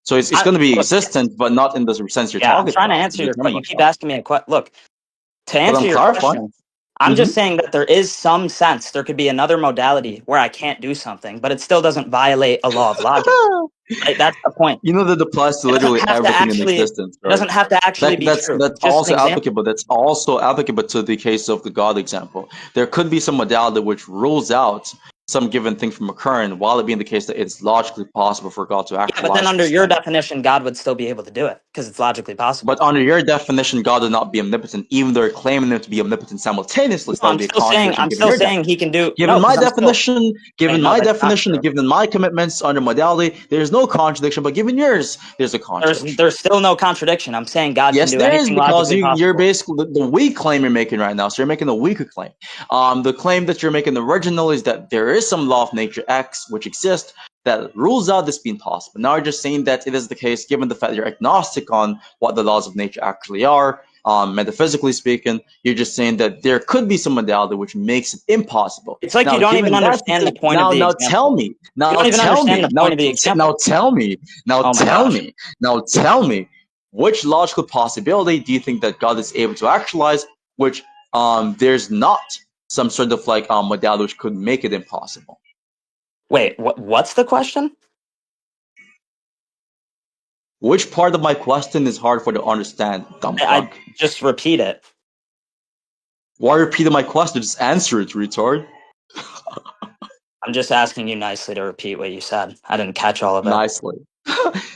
So it's going to be Look, existent, but not in the sense you're yeah, I'm talking trying to about. To answer your determine question. You keep myself, asking me a question. Look, to but I'm answer your clarifying. question, I'm Hmm. just saying that there is some sense there could be another modality where I can't do something, but it still doesn't violate a law of logic. Right? That's the point. You know that applies to It doesn't literally have to everything in actually. existence, It right? doesn't have to actually be true. That's Just an also example. applicable. That's also applicable to the case of the God example. There could be some modality which rules out some given thing from occurring, while it being the case that it's logically possible for God to Yeah, but then actualize under this your thing. definition, God would still be able to do it because it's logically But possible. under your definition, God would not be omnipotent, even though you're claiming him to be omnipotent simultaneously. So No, that would I'm be a still saying. contradiction I'm given still your saying he definition. can do. Given No, my because I'm still. definition, Wait, no, that's not true. given my commitments under modality, there's no contradiction. But given yours, there's a contradiction. There's still no contradiction. I'm saying God can Yes, do there is anything because logically you're possible. basically the weak claim you're making right now. So you're making a weaker claim. The claim that you're making original is that there is some law of nature X which exists that rules out this being possible. Now you're just saying that it is the case given the fact you're agnostic on what the laws of nature actually are. Metaphysically speaking, you're just saying that there could be some modality which makes it impossible. It's like you Now, don't even given that, understand the point of the tell example. me, You don't even understand the point of the now example. tell me, now Oh my tell gosh. me, now tell me which logical possibility do you think that God is able to actualize, which there's not some sort of like modality which could make it impossible? Wait, what's the question? Which part of my question is hard for you to understand, dumb I fuck? just repeat it. Why repeat my question? Just answer it, retard. I'm just asking you nicely to repeat what you said. I didn't catch all of it. Nicely.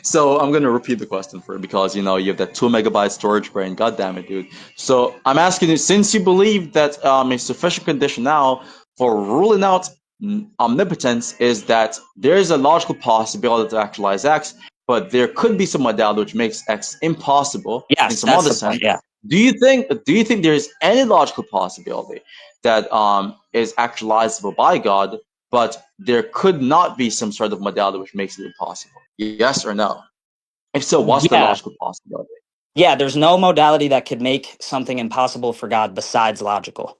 So I'm gonna repeat the question for you because you know you have that 2 MB storage brain. God damn it, dude. So I'm asking you, since you believe that a sufficient condition now for ruling out omnipotence is that there is a logical possibility to actualize X, but there could be some modality which makes X impossible in Yes, some that's other the sense. point. Yeah. Do you think there is any logical possibility that is actualizable by God, but there could not be some sort of modality which makes it impossible? Yes or no? If so, what's the Yeah. logical possibility? Yeah, there's no modality that could make something impossible for God besides logical.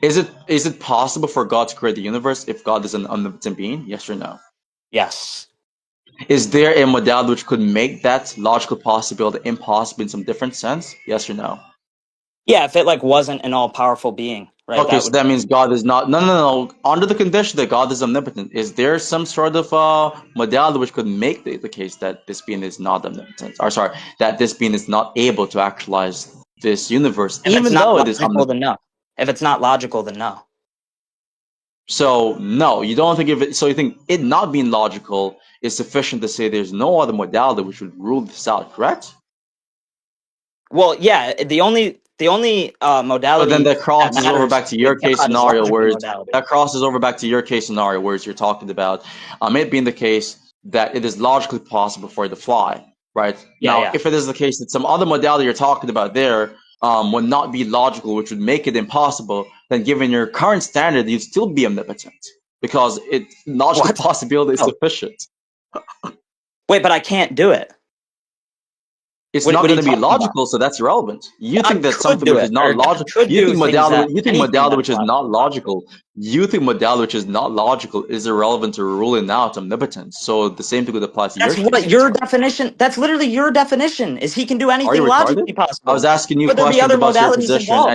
Is it possible for God to create the universe if God is an omnipotent being? Yes or no? Yes. Is there a modality which could make that logical possibility impossible in some different sense? Yes or no? Yeah, if it like wasn't an all-powerful being, right? Okay, That so would that means God is not. No, no, no. Under the condition that God is omnipotent, is there some sort of modality which could make the case that this being is not omnipotent? Or sorry, that this being is not able to actualize this universe, if it's even not though it is logical, then omnipotent? no. If it's not logical, then no. So no, you don't think of it. So you think it not being logical is sufficient to say there's no other modality which would rule this out, correct? Well, yeah, the only But then modality that that crosses over matters back to with your case God is scenario, logical where modality. that crosses over back to your case scenario, where you're talking about it being the case that it is logically possible for it to fly, right? Yeah, Now, yeah. if it is the case that some other modality you're talking about there would not be logical, which would make it impossible, then given your current standard, you'd still be omnipotent because it logical What? possibility is Oh, sufficient. Wait, but I can't do it. It's What not are going you to be talking about? logical, so that's irrelevant. You think God that could something do which is it, not or God logical, could do things that you think anything modality that's which is not logical, you think modality which is not logical is irrelevant to ruling out omnipotence. So the same thing would apply to your That's case, what yes your or no? definition. That's literally your definition. Is he can do Are you anything retarded? logically I was possible? asking you Could there be questions other about your modalities position, involved?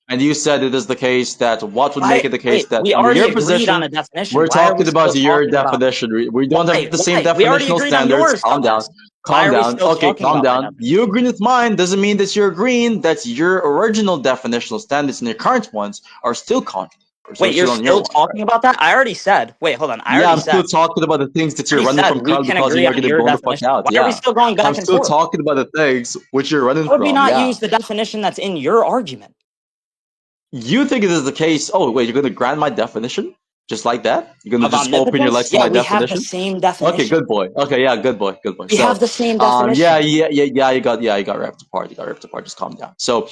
and you said it is the case that what would make Why? it the case Wait, that we under already your agreed on position, a definition. we're Why are we talking still about your talking about? definition. We don't have Why? the same Why? We already definitional agreed on standards. yours, Calm down. dumbass. Why Calm are we down. still Okay, talking calm about my down. You definition? agreeing with mine doesn't mean that you're agreeing that your original definitional standards and your current ones are still contradictory. So we're Wait, you're still on your still ones, right? talking about that? I already said. Wait, hold on. I Yeah, already I'm still said. talking about the things that I you're already running said from we crowd can because agree you're on going to your bone the fuck definition. out. Why are we Yeah. still going I'm back and still forth? talking about the things which you're running Why would we from. not Yeah. use the definition that's in your argument? You think it is the case? Oh, wait, you're going to grant my definition just like that? You're going to Of just open your legs omnipotence? to Yeah, my we have the definition? same Okay, definition. good boy. Okay, yeah, good boy, good boy. We have So, the same yeah, definition. you got ripped apart. You got ripped apart. Just calm down. So,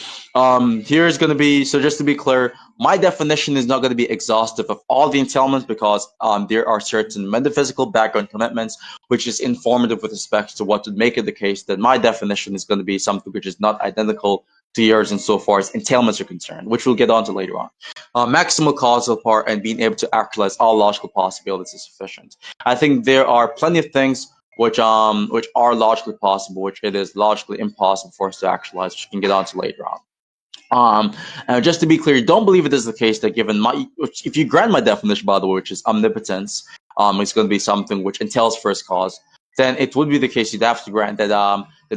here's going to be so just to be clear, my definition is not going to be exhaustive of all the entailments because there are certain metaphysical background commitments which is informative with respect to what would make it the case that my definition is going to be something which is not identical to yours insofar as entailments are concerned, which we'll get onto later on. Maximal causal part and being able to actualize all logical possibilities is sufficient. I think there are plenty of things which are logically possible, which it is logically impossible for us to actualize, which we can get onto later on. Just to be clear, don't believe it is the case that given my, if you grant my definition, by the way, which is omnipotence, it's going to be something which entails first cause, then it would be the case you'd have to grant that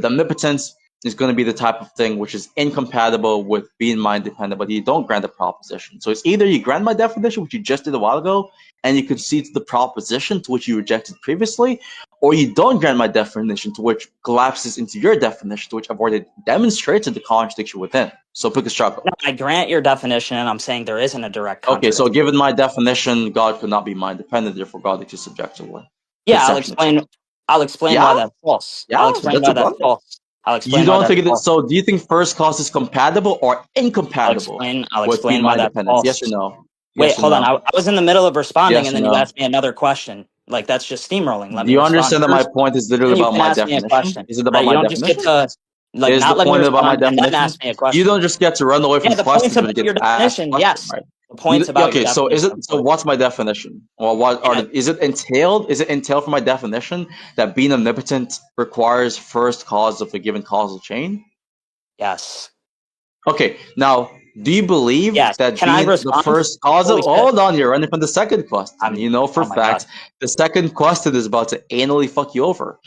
omnipotence is going to be the type of thing which is incompatible with being mind dependent, but you don't grant the proposition. So it's either you grant my definition, which you just did a while ago, and you concede to the proposition to which you rejected previously, or you don't grant my definition, to which collapses into your definition, to which I've already demonstrated the contradiction within. So pick a struggle. No, I grant your definition, and I'm saying there isn't a direct Okay, so contradiction. given my definition, God could not be mind dependent, therefore God exists subjectively. Yeah, I'll Conception explain. exists. I'll explain Yeah, why that's false. yeah, I'll explain that's why a that's blunder. false. I'll You explain why don't that's think it is false. so? Do you think first cause is compatible or incompatible I'll with being explain why mind that's dependence? Yes or false. no? Wait, Yes or hold on. no? I was in the middle of responding, Yes and or then you no? asked me another question. Like that's just steamrolling. Let Do me you respond understand that my first, point is literally then you about can my ask me a definition? question. Is it about Right? You my don't just get definition? to like Is the not let me point about my respond and then definition? ask me a You question. don't just get to run away Yeah, from the point's questions when about you get your asked a definition. question, Yes, right? the point's Yeah, about your okay, so is definition, it of so course. what's my definition? Well, what are Yeah, the, is it entailed from my definition that being omnipotent requires first cause of a given causal chain? yes, Okay, now do you believe yes. that Can I being the respond? first cause of Holy shit! hold on, you're running from the second question. You know for a Oh my god. fact the second question is about to anally fuck you over.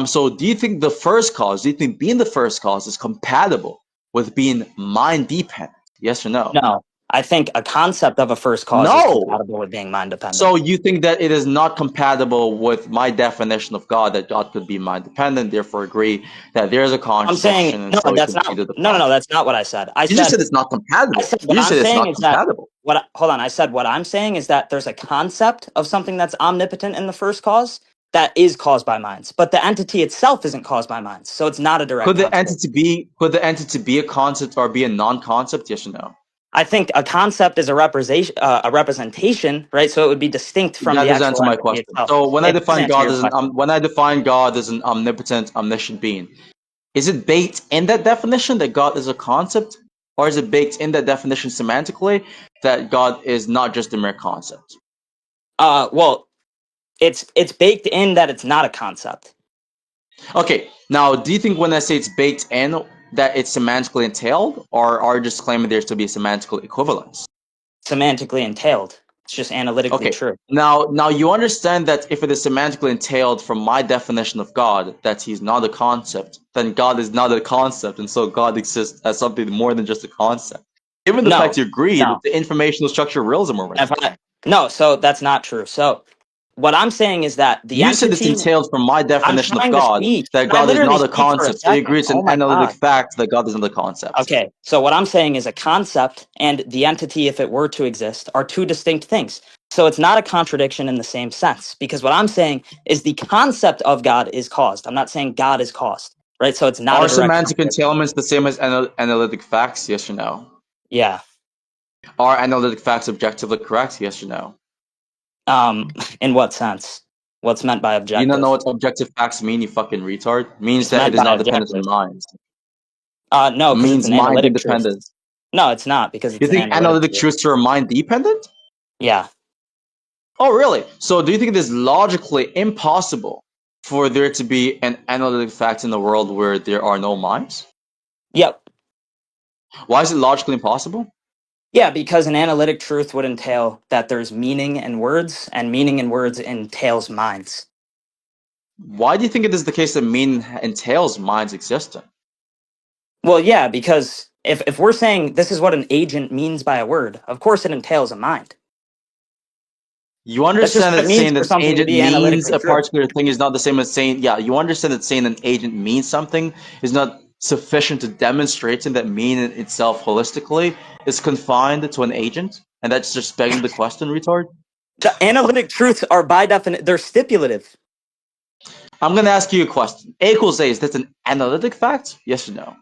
So do you think the first cause, do you think being the first cause is compatible with being mind dependent? Yes or no? No, I think a concept of a first cause is No. compatible with being mind dependent. So you think that it is not compatible with my definition of God, that God could be mind dependent, therefore agree that there is a I'm saying contradiction, and no. so we That's can not. see the No, no, no. problem. That's not what I said. You just said it's not compatible. What You just I'm said it's saying not is that compatible. hold on. I said what I'm saying is that there's a concept of something that's omnipotent in the first cause that is caused by minds, but the entity itself isn't caused by minds, so it's not a direct contradiction. Could the entity be a concept or be a non-concept? Yes or no? I think a concept is a representation, right? So it would be distinct from That the doesn't actual answer my entity question. itself. So It does answer your question. when I define God as an omnipotent, omniscient being, is it baked in that definition that God is a concept, or is it baked in that definition semantically that God is not just a mere concept? Well, it's baked in that it's not a concept. Okay, now do you think when I say it's baked in that it's semantically entailed, or are you just claiming there's to be a semantical equivalence? Semantically entailed. It's just analytically Okay. true. Now you understand that if it is semantically entailed from my definition of God that he's not a concept, then God is not a concept, and so God exists as something more than just a concept. Given the fact No, you agree that no. the informational structure of realism If already. no, so that's not true. So what I'm saying is that the You said it's entity. entailed from my I'm definition of trying to God speak. that Can I God is literally not a speak for a concept. So you second? agree it's Oh an my analytic god. fact that God isn't a concept. Okay, so what I'm saying is a concept and the entity, if it were to exist, are two distinct things. So it's not a contradiction in the same sense, because what I'm saying is the concept of God is caused. I'm not saying God is caused, right? So it's not a Are direct semantic contradiction. entailments the same as analytic facts? Yes or no? Yeah. Are analytic facts objectively correct? Yes or no? In what sense? What's meant by Do you not know objective? what objective facts mean, you fucking retard? Means What's that it meant is by not dependent on objective? minds. No, because it's Means an mind analytic truth. independent. No, it's not, because You it's an think analytic analytic truth. truths are mind dependent? Yeah. Oh, really? So do you think it is logically impossible for there to be an analytic fact in the world where there are no minds? Yep. Why is it logically impossible? Yeah, because an analytic truth would entail that there's meaning in words, and meaning in words entails minds. Why do you think it is the case that meaning entails minds existing? Well, yeah, because if we're saying this is what an agent means by a word, of course it entails a mind. You That's just understand what that it means saying for that something to agent be means analytically a true. particular thing is not the same as saying, yeah, you understand that saying an agent means something is not sufficient to demonstrate that meaning itself holistically is confined to an agent? And that's just begging the question, retard? The analytic truths are by definition, they're stipulative. I'm going to ask you a question. A equals A, is that an analytic fact? Yes or no?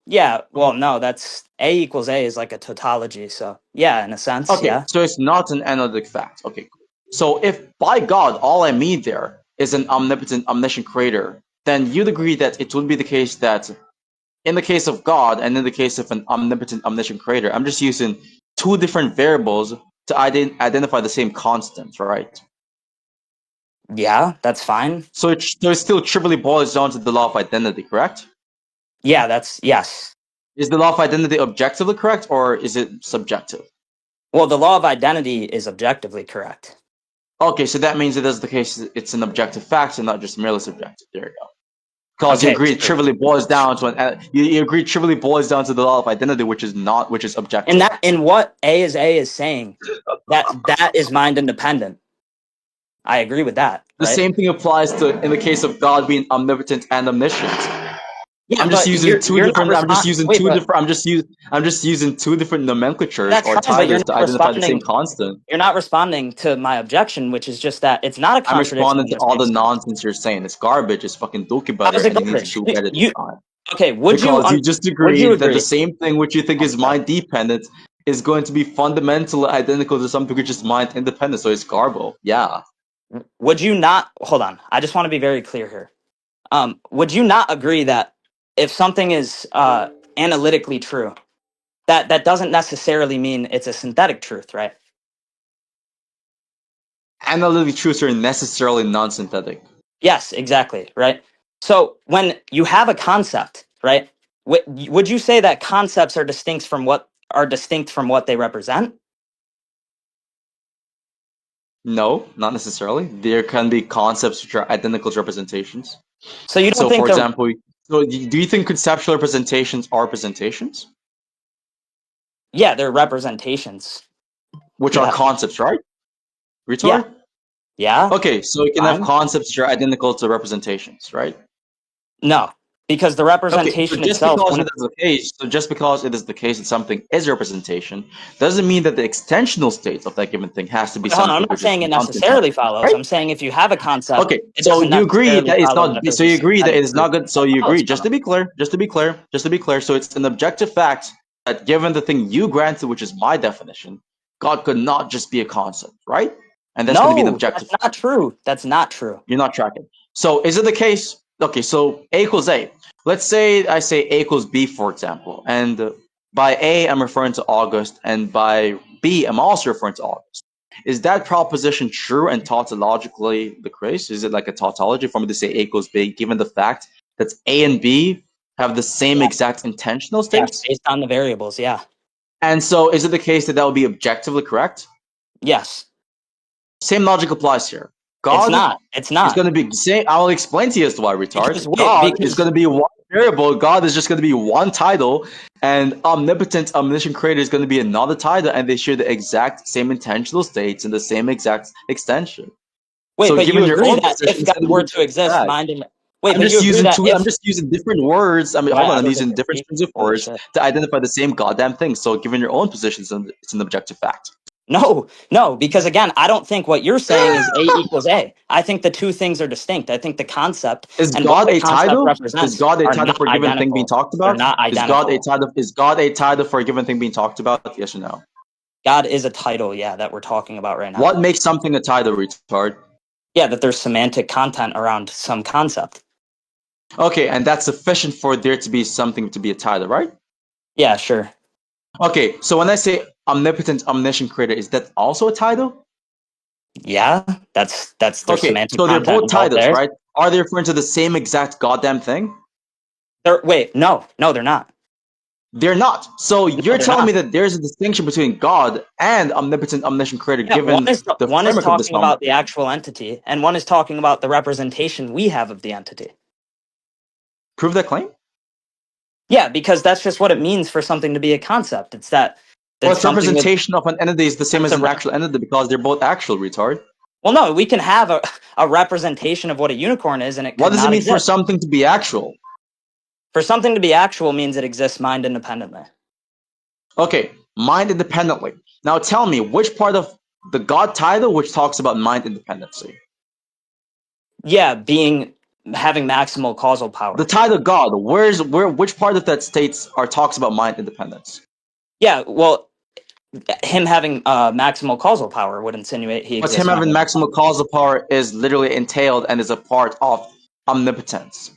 Yeah, well, no, that's A equals A is like a tautology. So, yeah, in a sense, Okay, yeah. so it's not an analytic fact. Okay, cool. So if by God all I mean there is an omnipotent, omniscient creator, then you'd agree that it would be the case that in the case of God and in the case of an omnipotent, omniscient creator, I'm just using two different variables to identify the same constant, right? Yeah, that's fine. So it still trivially boils down to the law of identity, correct? Yeah, yes. Is the law of identity objectively correct or is it subjective? Well, the law of identity is objectively correct. Okay, so that means it is the case it's an objective fact and not just merely subjective. There you go. Because you Okay, agree it true. trivially boils down to you agree trivially boils down to the law of identity, which is And objective. that in what A is saying, that is mind independent. I agree with that, The right? same thing applies to in the case of God being omnipotent and omniscient. Yeah, I'm just but using two you're not different. I'm just respond. using Wait, two but different. I'm just using two different nomenclatures that's or fine. But you're titles to not identify the same responding. constant. You're not responding to my objection, which is just that it's not a I'm contradiction responding in to this all the case. nonsense you're saying. It's garbage. It's fucking dookie How butter, is it and you need to garbage? go get it this You time. okay? Because you just Would you agreed that the agree? same thing which you think is mind dependent is going to be fundamentally identical to something which is mind independent. So it's garble. Yeah. Would you not? Hold on. I just want to be very clear here. Would you not agree that if something is analytically true, that doesn't necessarily mean it's a synthetic truth, right? Analytic truths are necessarily non-synthetic. Yes, exactly, right? So when you have a concept, right? Would you say that concepts are distinct from what they represent? No, not necessarily. There can be concepts which are identical to representations. So you don't So, think for they're example, do you think conceptual representations are representations, yeah, they're representations. which are Yeah. concepts, right? Yeah. Retard. Yeah. Okay, so you can have Fine. concepts which are identical to representations, right? No, because the Okay, so representation just itself because when it is the case, so just because it is the case that something is a representation, doesn't mean that the extensional state of that given thing has to be wait, hold on, I'm something not which is saying it non-synthetic, necessarily follows. right? I'm saying if you have a concept, Okay, it so doesn't you agree necessarily that it's follow not. that there's So a you agree that synthetic it is truth not good. So that you follows agree. from Just it. to be clear. Just to be clear. Just to be clear. So it's an objective fact that given the thing you granted, which is my definition, God could not just be a concept, right? And that's going to be an No, that's objective not fact. true. That's not true. You're not tracking. So is it the case? Okay, so A equals A. Let's say I say A equals B, for example, and by A I'm referring to August, and by B I'm also referring to August. Is that proposition true and tautologically the case? Is it like a tautology for me to say A equals B, given the fact that A and B have the same Yeah. exact intentional Yes, states? based on the variables. Yeah. And so is it the case that that would be objectively correct? Yes. Same logic applies here. It's God not. It's is not. going to be saying, I will explain to you as to why, retard. Because wait, God is going because to be one variable. God is just going to be one title, and omnipotent, omniscient creator is going to be another title, and they share the exact same intentional states and the same exact extension. wait, So, but you given your agree own that position, if it's God going to be were the to objective exist, fact. mind and wait, but you agree that I'm if just using different words. I mean, hold on, I I'm don't using different agree. strings of Holy words shit. to identify the same goddamn thing. So, given your own position, it's an objective fact. No, because again, I don't think what you're saying is A equals A. I think the two things are distinct. I think the concept Is and what God the a concept title? Is represents God a are title not for a given thing being identical. talked They're about? not Is God a identical. title? Is God a title for a given thing being talked about? Yes or no? God is a title, yeah, that we're talking about right now. What makes something a title, retard? Yeah, that there's semantic content around some concept. Okay, and that's sufficient for there to be something to be a title, right? Yeah, sure. Okay, so when I say omnipotent, omniscient creator, is that also a title? Yeah, that's there's Okay, semantic so they're content both involved titles, there. right? Are they referring to the same exact goddamn thing? Wait, no, they're not. They're not. So No, you're they're telling not. me that there's a distinction between God and omnipotent, omniscient creator Yeah, given the one is framework of this talking about the conversation. actual entity, and one is talking about the representation we have of the entity. Prove that claim? Yeah, because that's just what it means for something to be a concept. It's that Well, that its something is representation of an entity is the same it's as a an actual entity because they're both actual, retard. well, no, we can have a representation of what a unicorn is, and it What could does it not mean for exist. something to be actual? For something to be actual means it exists mind independently. Okay, mind independently. Now tell me which part of the God title which talks about mind independency? Yeah, having maximal causal The power. title God, which part of that states or talks about mind independence? Yeah, well, him having maximal causal power would insinuate he But him exists mind having maximal independently. causal power is literally entailed and is a part of omnipotence,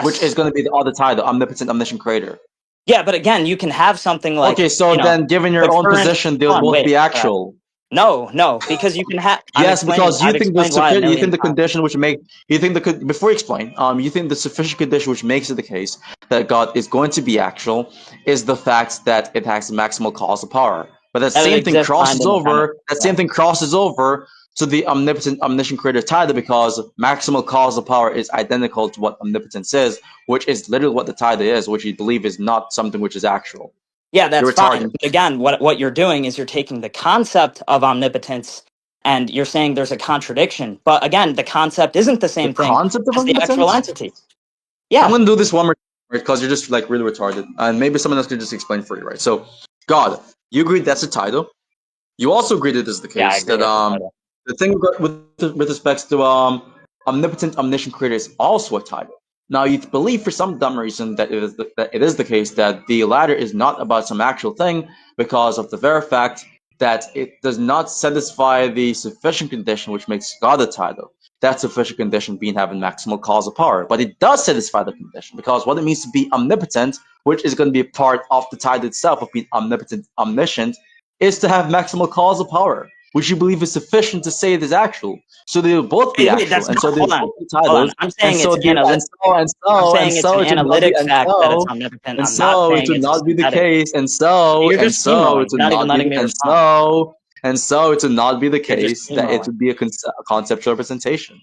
which is Yes. going to be the other title, omnipotent, omniscient creator. Yeah, but again, you can have something Okay, like, so then given the your own current. position, they'll Hold on, both wait. be actual. No, because you can have. Yes, because I've explained why a you million think the times. condition which make you think before you explain, you think the sufficient condition which makes it the case that God is going to be actual is the fact that it has maximal causal power. But that That it same thing exists mind crosses independently. over. That Yeah. same thing crosses over to the omnipotent, omniscient creator title because maximal causal power is identical to what omnipotence is, which is literally what the title is, which you believe is not something which is actual. Yeah, that's You're fine. retarded. But again, what you're doing is you're taking the concept of omnipotence and you're saying there's a contradiction. But again, the concept isn't the The same thing concept of as the actual omnipotence. entity. I'm Yeah. gonna do this one more time because you're just like really retarded, and maybe someone else could just explain for you, right? So, God, you agreed that's the title. You also agreed that this is the Yeah, I case agree that with the title. the thing with respects to omnipotent, omniscient creator is also a title. Now, you believe for some dumb reason that it is the case that the latter is not about some actual thing because of the very fact that it does not satisfy the sufficient condition which makes God a title. That sufficient condition being having maximal causal power. But it does satisfy the condition because what it means to be omnipotent, which is going to be a part of the title itself of being omnipotent, omniscient, is to have maximal causal power, which you believe is sufficient to say it is actual. So they will both be Wait, actual, that's and not. so they Hold will on, both be hold on. titles, I'm and saying so it's they analytic. I'm saying and it's so an it would not be analytic fact that it's omnipotent. I'm not saying it would it's a not be the synthetic. case, You're and just so it steamrolling. You're would not even not be letting the, me respond. and so it would not be the You're just case that it steamrolling. would be a conceptual representation.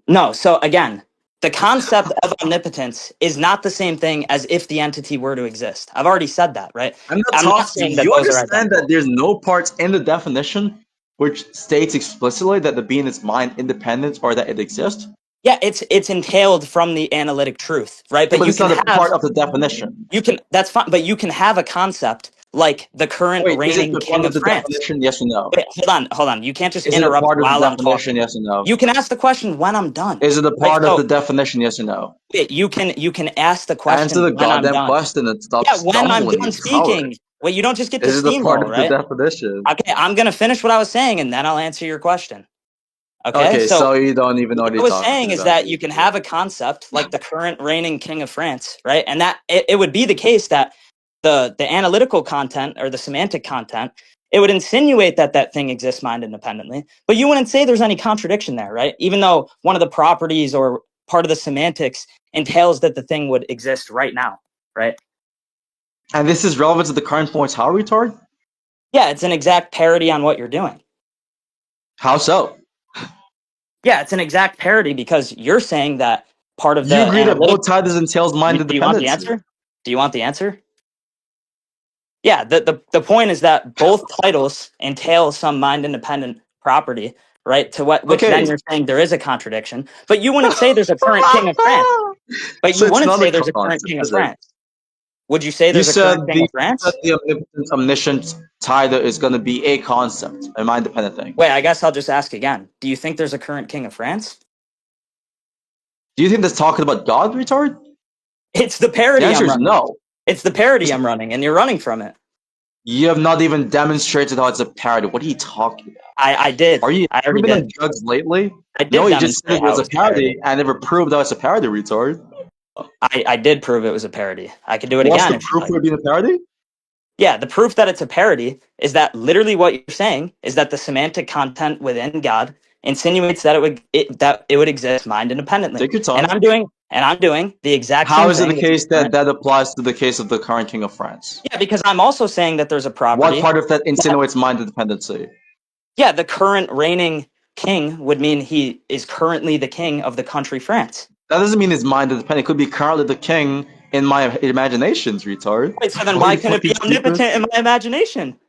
No, so again, the concept of omnipotence is not the same thing as if the entity were to exist. I've already said that, right? I'm not I'm not talking. Do saying that you those are understand that identical. there's no parts in the definition which states explicitly that the being is mind independent or that it exists? Yeah, it's entailed from the analytic truth, right? Yeah, But but it's not a part of the definition. that's fine, but you can have a concept like the current Wait, is it reigning a part king of of the France. definition? Yes or no? Wait, hold on. You can't just Is it a interrupt part of the while I'm definition? talking. Yes or no? You can ask the question when I'm done. Is it a Right? part of the So definition? Yes or no? you can ask the Answer question the when I'm goddamn done. question and stop Yeah, when I'm stumbling, done you coward. speaking. Wait, you don't just get to Is it a part steamroll, of the right? definition? Okay, I'm gonna finish what I was saying and then I'll answer your question. Okay, Okay, so so you don't even know what what I you're was talking saying is about, that dude. you can have a concept like the current reigning king of France, right? And that it would be the case that the analytical content or the semantic content, it would insinuate that that thing exists mind independently, but you wouldn't say there's any contradiction there, right? Even though one of the properties or part of the semantics entails that the thing would exist right now, right? And this is relevant to the current points. How retard? Yeah, it's an exact parody on what you're doing. How so? Yeah, it's an exact parody because you're saying that part of You the agree that analytic. both titles entails mind Do you want the independency. answer? Do you want the answer? Yeah, the point is that both titles entail some mind independent property, right? To what which Okay. then you're saying there is a contradiction. But you wouldn't say there's a current king of France. But So you it's wouldn't not a say there's a current concept, king of is it? France. Would you say there's a current king of You said France? the omnipotent, omniscient title is going to be a concept, a mind dependent thing. Wait, I guess I'll just ask again. Do you think there's a current king of France? Do you think that's talking about God, retard? It's the The parody answer I'm is running. no. It's the parody I'm running, and you're running from it. You have not even demonstrated how it's a parody. What are you talking about? I did. Are you I have you already been on did. drugs lately? I did No, you just said demonstrate it how was it a was a parody. parody and never proved that it's a parody, retard. I did prove it was a parody. I could do it What's again the if you proof like. for it being a parody? Yeah, the proof that it's a parody is that literally what you're saying is that the semantic content within God insinuates that it would exist mind independently. Take your And time. I'm doing the exact How same is it the thing with the case that current. that applies to the case of the current king of France? Yeah, because I'm also saying that there's a What property part of that that, insinuates mind dependency? yeah, the current reigning king would mean he is currently the king of the country France. That doesn't mean he's mind independent. It could be currently the king in my imaginations, retard. Wait, so then What are why you can it fucking be stupid? omnipotent in my imagination?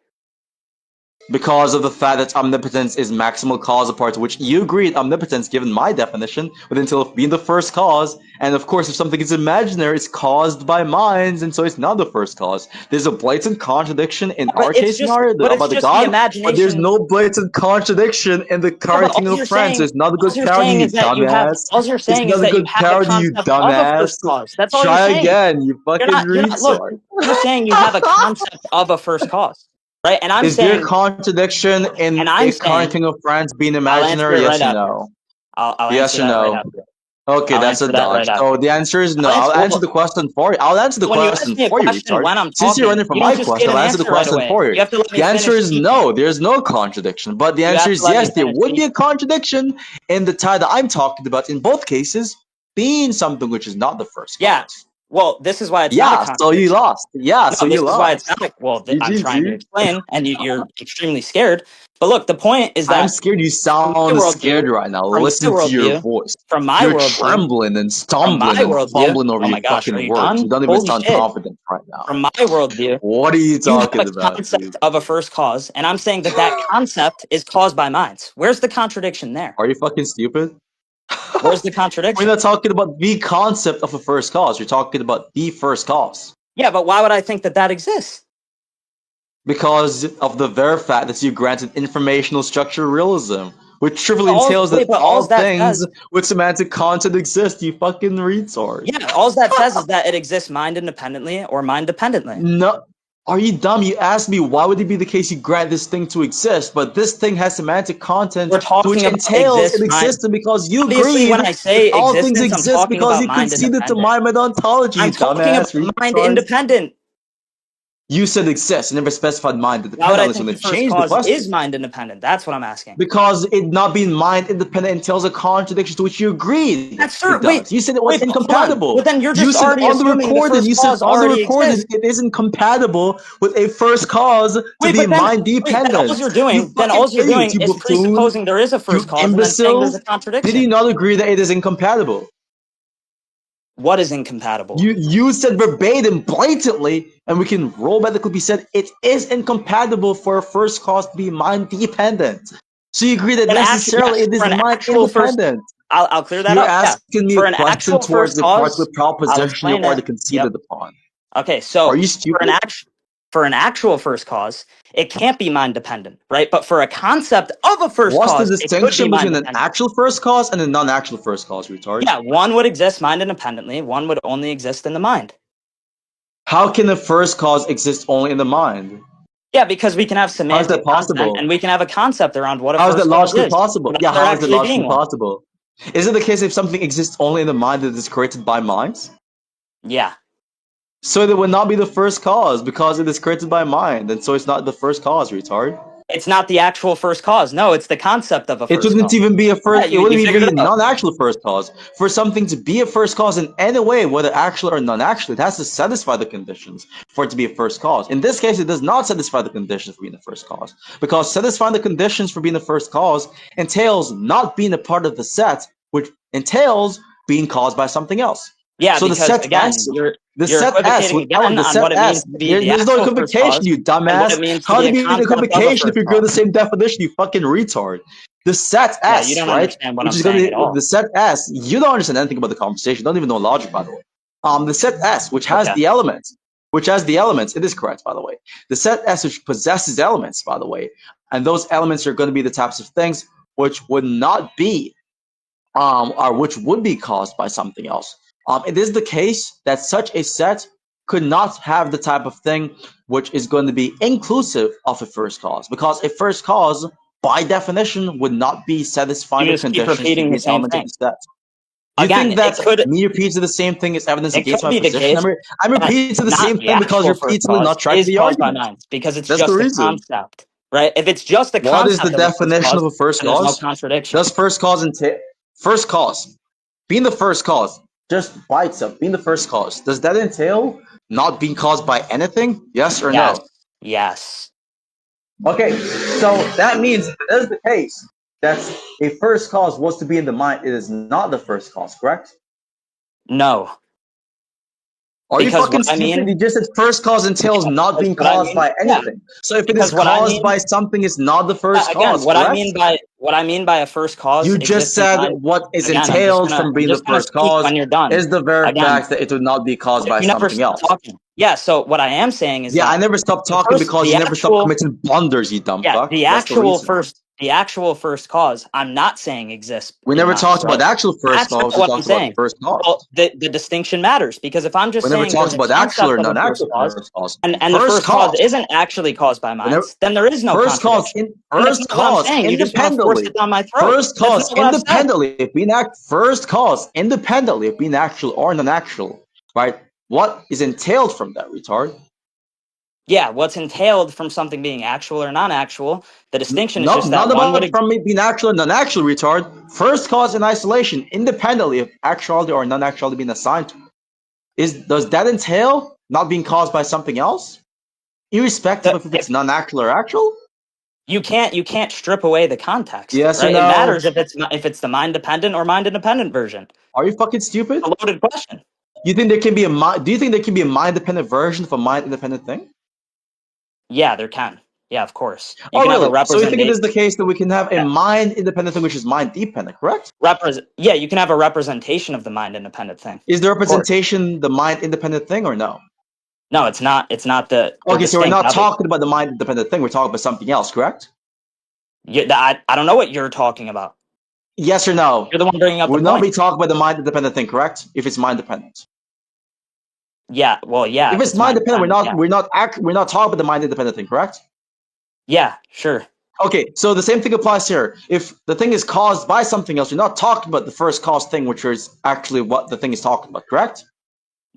Because of the fact that omnipotence is maximal cause apart, to which you agreed omnipotence, given my definition, would entail being the first cause. And of course, if something is imaginary, it's caused by minds, and so it's not the first cause. There's a blatant contradiction in our case scenario It's about the just the god, but there's imagination. no blatant contradiction in the Yeah, but current king of France. So it's not a good all you're parody, saying you is that you have dumbass. all you're It's saying is not a that you good have a parody, you concept of a dumbass. first cause. That's all you're Try saying. again, you fucking You're not look, retard. you're saying you have a concept of a first cause. Right? Is there a contradiction And in I'm a current saying king of France being I'll answer imaginary? it right Yes or after. no? I'll Yes answer or that right no? after. Okay, I'll that's a answer that dodge. right after. So the answer is no. I'll I'll answer answer well, the question for you. I'll answer the when you question ask me a for you, question retard. when I'm Since you're running talking, from you my don't just question, get I'll an answer the answer right question away. for you. You have to let me The answer finish is speaking. no. There's no contradiction. But the You answer have to is let me yes. There finish would be a speaking. contradiction in the tie that I'm talking about. In both cases, being something which is not the first Yeah. cause. Well, this is why it's not a Yeah. So you contradiction. lost. Yeah. So No, this you is why it's lost. not. Well, I'm trying to GG. explain, and you're extremely scared. But look, the point is I'm that scared. You from my sound worldview, scared right now. from my Listen to your worldview, voice. from my You're worldview, trembling and from my stumbling and worldview. fumbling over Oh your my gosh, are fucking you words. You done? don't even Holy sound shit! confident right now. From my worldview, What are you you have talking a about, dude? concept of a first cause, and I'm saying that that concept is caused by minds. Where's the contradiction there? Are you fucking stupid? Where's the We're contradiction? not talking about the concept of a first cause. You're talking about the first cause. Yeah, but why would I think that that exists? Because of the very fact that you granted informational structure realism, which trivially entails that But all all that things says, with semantic content exist, you fucking retard. yeah, all that says is that it exists mind independently or mind dependently. No, are you dumb? You asked me why would it be the case you grant this thing to exist, but this thing has semantic content We're to which talking about entails it exists mind. exists because you Obviously, agreed when I that say all things existence, I'm exist talking because about you mind conceded to independent. my methodology, I'm you talking about dumbass mind retard. independent. You said exist, you never specified mind Why would independent I unless you think the want to first change the cause is question. mind independent? That's what I'm asking. Because it not being mind independent entails a contradiction to which you agreed That's it true. does. You said it was But hold on. incompatible. But then you're You just said already on the assuming the recorded, first you said cause on the already recorded exists. it isn't compatible with a first cause to be mind Then all dependent. you're You doing, fucking idiot, you is buffoon, presupposing there is a you first cause and then saying there's imbecile. a Did you contradiction. not agree that it is incompatible? What is incompatible? You said verbatim, blatantly, and we can roll back the clip. You said it is incompatible for a first cause to be mind dependent. So you agree that necessarily Yes, it is for an mind actual first, independent. I'll clear that You're up. Yeah, asking me a for an question actual towards first a particular cause, I'll proposition you explain already it. conceded Yep. upon. Okay, Are so you stupid? for an actual first cause, it can't be mind dependent, right? But for a concept of a first What's the cause, it could be distinction mind between an dependent. actual first cause and a non-actual first cause, retard? Yeah, one would exist mind independently, one would only exist in the mind. How can a first cause exist only in the mind? Yeah, because we can have How is that semantic content possible? and we can have a concept around what a How is that first cause logically is possible? without Yeah, there how is that actually being logically one. possible? Is it the case if something exists only in the mind that is created by minds? Yeah. So it would not be the first cause because it is created by mind, and so it's not the first cause, retard. It's not the actual first cause. No, it's the concept of a It first wouldn't cause. even be a Yeah, first. It you wouldn't even figured be it a out. non-actual first cause. For something to be a first cause in any way, whether actual or non-actual, it has to satisfy the conditions for it to be a first cause. In this case, it does not satisfy the conditions for being the first cause, because satisfying the conditions for being the first cause entails not being a part of the set, which entails being caused by something else. Yeah, So the because set S, again, the you're set S, equivocating without again the on set what it means S, to be the there's no actual first equivocation, cause you and what it dumbass. means to How be do a you be an concept of a equivocation if first you agree on cause. the same definition, you fucking retard? The set Yeah, you S, don't right? understand what Which I'm is going saying at to all. the set S. You don't understand anything about the conversation. You don't even know logic, by the way. The set S, which has Okay. the elements, it is correct, by the way. The set S, which possesses elements, by the way, and those elements are going to be the types of things which would not be, or which would be caused by something else. It is the case that such a set could not have the type of thing which is going to be inclusive of a first cause, because a first cause, by definition, would not be satisfying You the just keep conditions to repeating be the an same element of thing. the set. Do you Again, think that me repeating the same thing is evidence it against could my be the position? case I'm that repeating the not same the thing because actual you're first repeatedly cause not tracking is the caused by argument. minds because it's That's the just a reason. concept, right? If it's just a What is the concept of a first definition cause, of a first then there's no cause? contradiction. Does first cause entail first cause? Being the first cause, just by itself, being the first cause, does that entail not being caused by anything? Yes or Yes. no? Yes. Okay, so that means if it is the case that a first cause was to be in the mind, it is not the first cause, correct? No. Are you Because what fucking I stupid? mean, You just said first cause entails not because being what I caused mean, by yeah. anything. So if it is Because what I caused mean, by something, it's not the first again, cause, correct? what I mean by a first cause You just exists in said mind. what is Again, entailed from I'm being the just gonna first speak cause when you're done. is the very Again, fact that it would not be caused by you never something stop else. talking. Yeah. So what I am saying is Yeah, I that never stopped talking because the you never stopped actual committing blunders, you dumb yeah, fuck. That's the reason. the actual first cause, I'm not saying exists We in never minds, talked about right? the actual first That's not cause, we what I'm talked about the saying. first Well, cause. the distinction matters because if I'm just We never saying there's talked a about the actual concept or of a first non-actual cause first cause. and the First first cause cause. isn't actually caused by We never minds, then there is no first cause contradiction. And that's not what I'm saying. You just want to force independently. it down my throat. First That's cause not what I've said. independently if being first cause independently of being actual or non-actual, right? What is entailed from that, retard? Yeah, what's entailed from something being actual or non-actual, the distinction is No, just that not one would about from it being actual and non-actual, retard. First cause in isolation, independently of actuality or non-actuality being assigned to it. Does that entail not being caused by something else? Irrespective of if it's if non-actual or actual? you can't strip away the context, Yes or right? It no? matters if it's the mind dependent or mind independent version. Are you fucking stupid? A loaded question. You think there can be a mind? Do you think there can be a mind-dependent version of a mind-independent thing? Yeah, there can. Yeah, of course. You Oh, can have a really? So you think it representation. is the case that we can have a Yeah, mind-independent thing, which is mind-dependent, correct? yeah, you can have a representation of the mind independent thing. Is the Of course. representation the mind-independent thing or no? No, it's not. It's not the Okay, so we're distinct not other. talking about the mind-independent thing. We're talking about something else, correct? I don't know what you're talking about. Yes or no? You're the one bringing up the We'll not be point. talking about the mind-independent thing, correct? If it's mind-dependent. Yeah, well, yeah, If if it's it's mind mind-dependent, dependent. Yeah, we're not talking about the mind-independent thing, correct? yeah, sure. Okay, so the same thing applies here. If the thing is caused by something else, you're not talking about the first cause thing, which is actually what the thing is talking about, correct?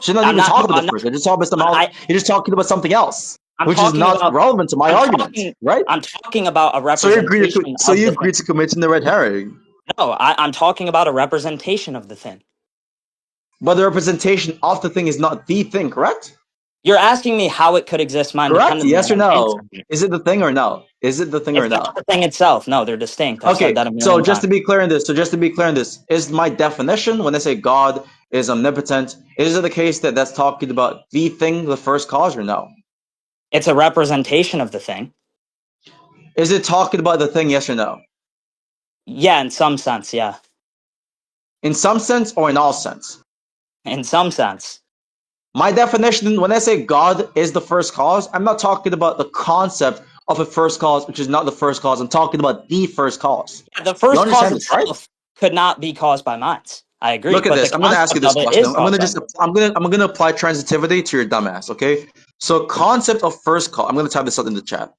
You're not I'm even not. No, talking about I'm the not. first. You're just talking about something else. I. You're just talking about something else, I'm which is talking not about. relevant to my I'm argument, talking. right? I'm talking about a So you agree representation so of you the agree thing. to committing the red herring. No, I'm talking about a representation of the thing. But the representation of the thing is not the thing, correct? You're asking me how it could exist mind Correct? dependently, Yes and or I'm no? answering you. Is it the thing or no? Is it the thing or It's not no? the thing itself. No, they're distinct. I've said Okay, that a so million just to times. be clear in this, is my definition when I say God is omnipotent, is it the case that that's talking about the thing, the first cause, or no? It's a representation of the thing. Is it talking about the thing, yes or no? Yeah, in some sense. Yeah, In some sense or in all sense? in some sense. My definition, when I say God is the first cause, I'm not talking about the concept of a first cause, which is not the first cause. I'm talking about the first cause. Yeah, the You first cause understand this, right? itself could not be caused by minds. I agree, Look at but the this. I'm going to ask you concept this of it question. is caused by minds. I'm going to apply transitivity to your dumbass. Okay. So concept of first cause. I'm going to type this out in the chat.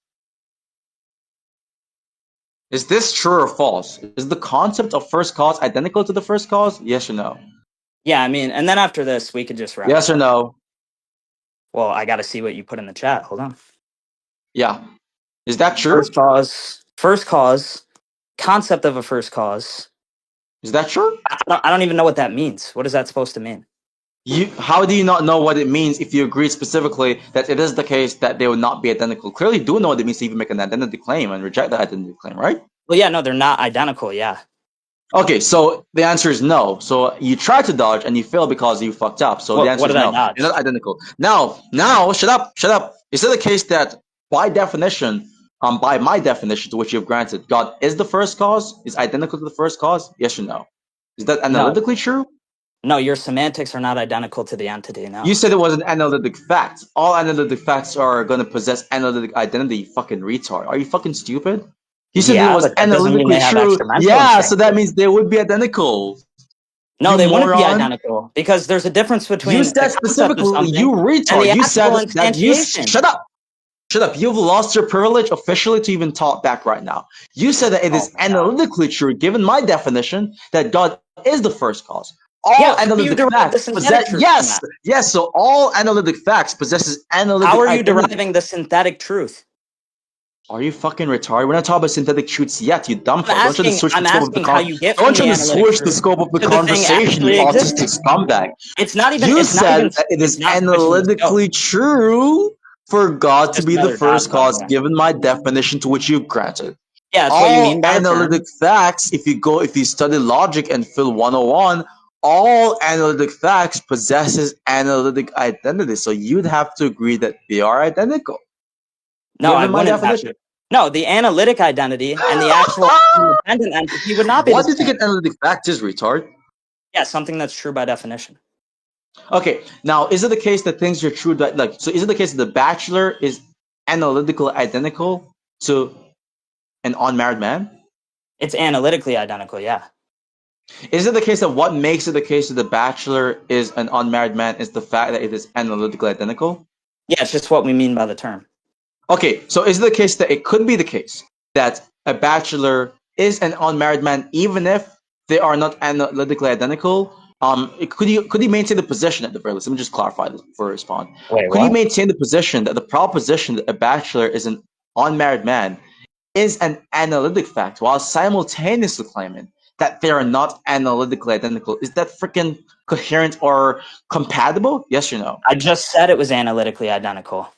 Is this true or false? Is the concept of first cause identical to the first cause? Yes or no? Yeah, I mean, and then after this, we could just wrap Yes it or up. no? Well, I got to see what you put in the chat. Hold on. Yeah. Is that true? First cause, concept of a first cause. Is that true? I don't even know what that means. What is that supposed to mean? How do you not know what it means if you agree specifically that it is the case that they would not be identical? Clearly, you do know what it means to even make an identity claim and reject that identity claim, right? Well, yeah, no, they're not identical. Yeah. Okay, so the answer is no. So you tried to dodge and you failed because you fucked up. So the answer What is did I no. dodge? You're not identical. Now, shut up. Is it the case that by definition, by my definition to which you have granted, God is the first cause, is identical to the first cause? Yes or no? Is that No, analytically true? no, your semantics are not identical to the entity. No. You said it was an analytic fact. All analytic facts are going to possess analytic identity, you fucking retard. Are you fucking stupid? You said it Yeah, was but that doesn't mean analytically they have true. extra mental Yeah, so instinct. that means they would be identical. No, You they wouldn't be moron. identical because there's a difference You between the said concept of specifically, something you and the retard. You said actual that you instantiation. shut up. Shut up. You've lost your privilege officially to even talk back right now. You said that it Oh is my God. analytically true, given my definition, that God is the first cause. Yeah, All how do you analytic derive the facts synthetic possess truth from yes, that? yes. So all analytic facts possesses How analytic are you identity. deriving the synthetic truth? Are you fucking retarded? We're not talking about synthetic truths yet, you dumb fuck. Don't try to switch the I'm scope of the asking how you get from don't try the to analytic switch the truth scope of the to the thing conversation, you actually autistic existing. scumbag. It's not even. You It's not said even. that it It's is not switching the scope. analytically true for God It's to just be the another dodge, first by the cause, way. given my definition to which you've granted. Yeah, it's what you All mean by the analytic term. facts, if you study logic and Phil 101, all analytic facts possesses analytic identity. So you'd have to agree that they are identical, No, I given my wouldn't have definition. to. No, the analytic identity and the actual independent entity would not be the What do you think same. an analytic fact is, retard? Yeah, something that's true by definition. Okay, now is it the case that things are true that so is it the case that the bachelor is analytical identical to an unmarried man? It's analytically identical. Yeah. Is it the case that what makes it the case that the bachelor is an unmarried man is the fact that it is analytically identical? Yeah, it's just what we mean by the term. Okay, so is it the case that it could be the case that a bachelor is an unmarried man even if they are not analytically identical? Could he maintain the position at the very least? Let me just clarify this before I respond. Wait, Could he what? maintain the position that the proposition that a bachelor is an unmarried man is an analytic fact while simultaneously claiming that they are not analytically identical? Is that freaking coherent or compatible? Yes or no? I just said it was analytically identical.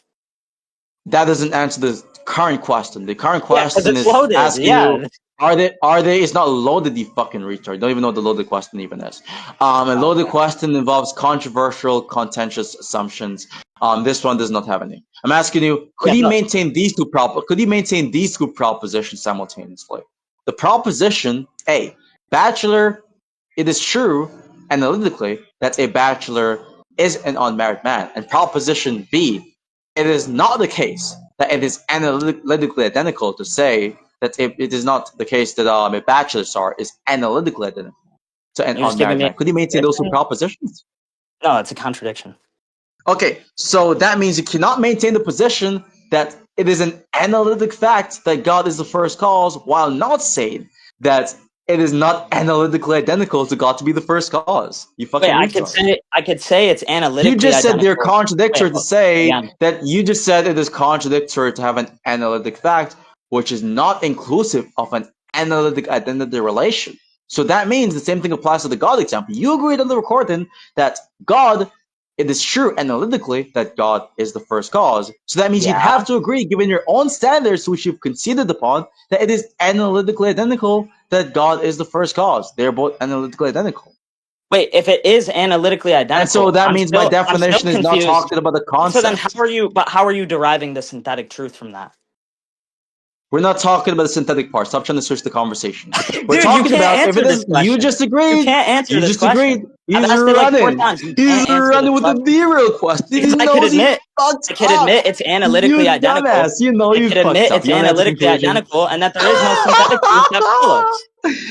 That doesn't answer the current question. The current Yeah, because question it's is loaded. asking Yeah. you, are they, it's not loaded, you fucking retard. Don't even know what the loaded question even is. A loaded Okay. question involves controversial, contentious assumptions. This one does not have any. I'm asking you, Yeah. No. could he maintain these two propositions simultaneously? The proposition A, bachelor, it is true analytically that a bachelor is an unmarried man. And proposition B, it is not the case that it is analytically identical to say that it is not the case that a bachelor is analytically identical to an You're just giving unmarried me man. Could you maintain a those two contradiction? propositions? No, it's a contradiction. Okay, so that means you cannot maintain the position that it is an analytic fact that God is the first cause while not saying that it is not analytically identical to God to be the first cause. You Wait, fucking retard. I could say it's You analytically just said they're identical. Wait, contradictory to say again. that you just said it is contradictory to have an analytic fact, which is not inclusive of an analytic identity relation. So that means the same thing applies to the God example. You agreed on the recording that God, it is true analytically that God is the first cause. So that means you'd Yeah. have to agree, given your own standards, which you've conceded upon, that it is analytically identical that God is the first cause. They're both analytically identical. Wait, if it is analytically And so identical, that means my I'm still definition is not confused. talking about the So then concept. how are you deriving the synthetic truth from that? We're not talking about the synthetic part. Stop trying to switch the conversation. We're Dude, you talking can't about if it answer this is you question. just You agreed. can't answer You this just agreed. question. I've He's asked it like 4 running. times. You He's can't answer this running with the question. derail question. Because He I could knows he admit fucked I could up. admit it's analytically You identical. dumbass. You know I you could fucked admit up. it's You don't answer the analytically conclusion. identical and that there is no synthetic truth that follows.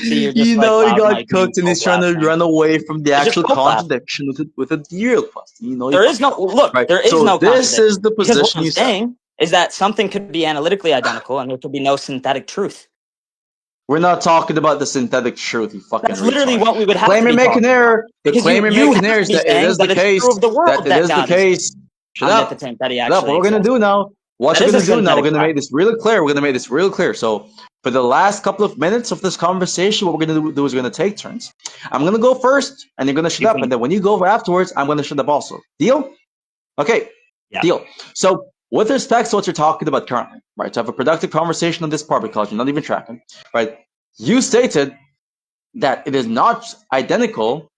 See, you're just You like know he loud got micing, cooked and cold he's trying to blasting. run away from the It's just actual cold blast. contradiction with a derail question. You know he There is fucked no up. look, Right. there is So no this contradiction. is the Because what position I'm you said. saying is that something could be analytically identical and there could be no synthetic truth. We're not talking about the synthetic truth, you fucking That's literally retard. what we would The have to claim you're be making talking about. here, the Because claim you're you making have here to is be that it saying is the that it's case, true of the that world it that is the God is case. Shut up. omnipotent, that he Shut up. actually What we're gonna exists. do now, what That you're is a gonna do now, we're synthetic gonna fact. make this really clear. We're gonna make this really clear. So for the last couple of minutes of this conversation, what we're gonna do is we're gonna take turns. I'm gonna go first, and you're gonna shut You up, and think then when you go afterwards, I'm gonna shut up also. Deal? Okay. yeah. Deal. So with respect to what you're talking about currently, right? To have a productive conversation on this part because you're not even tracking, right? You stated that it is not identical,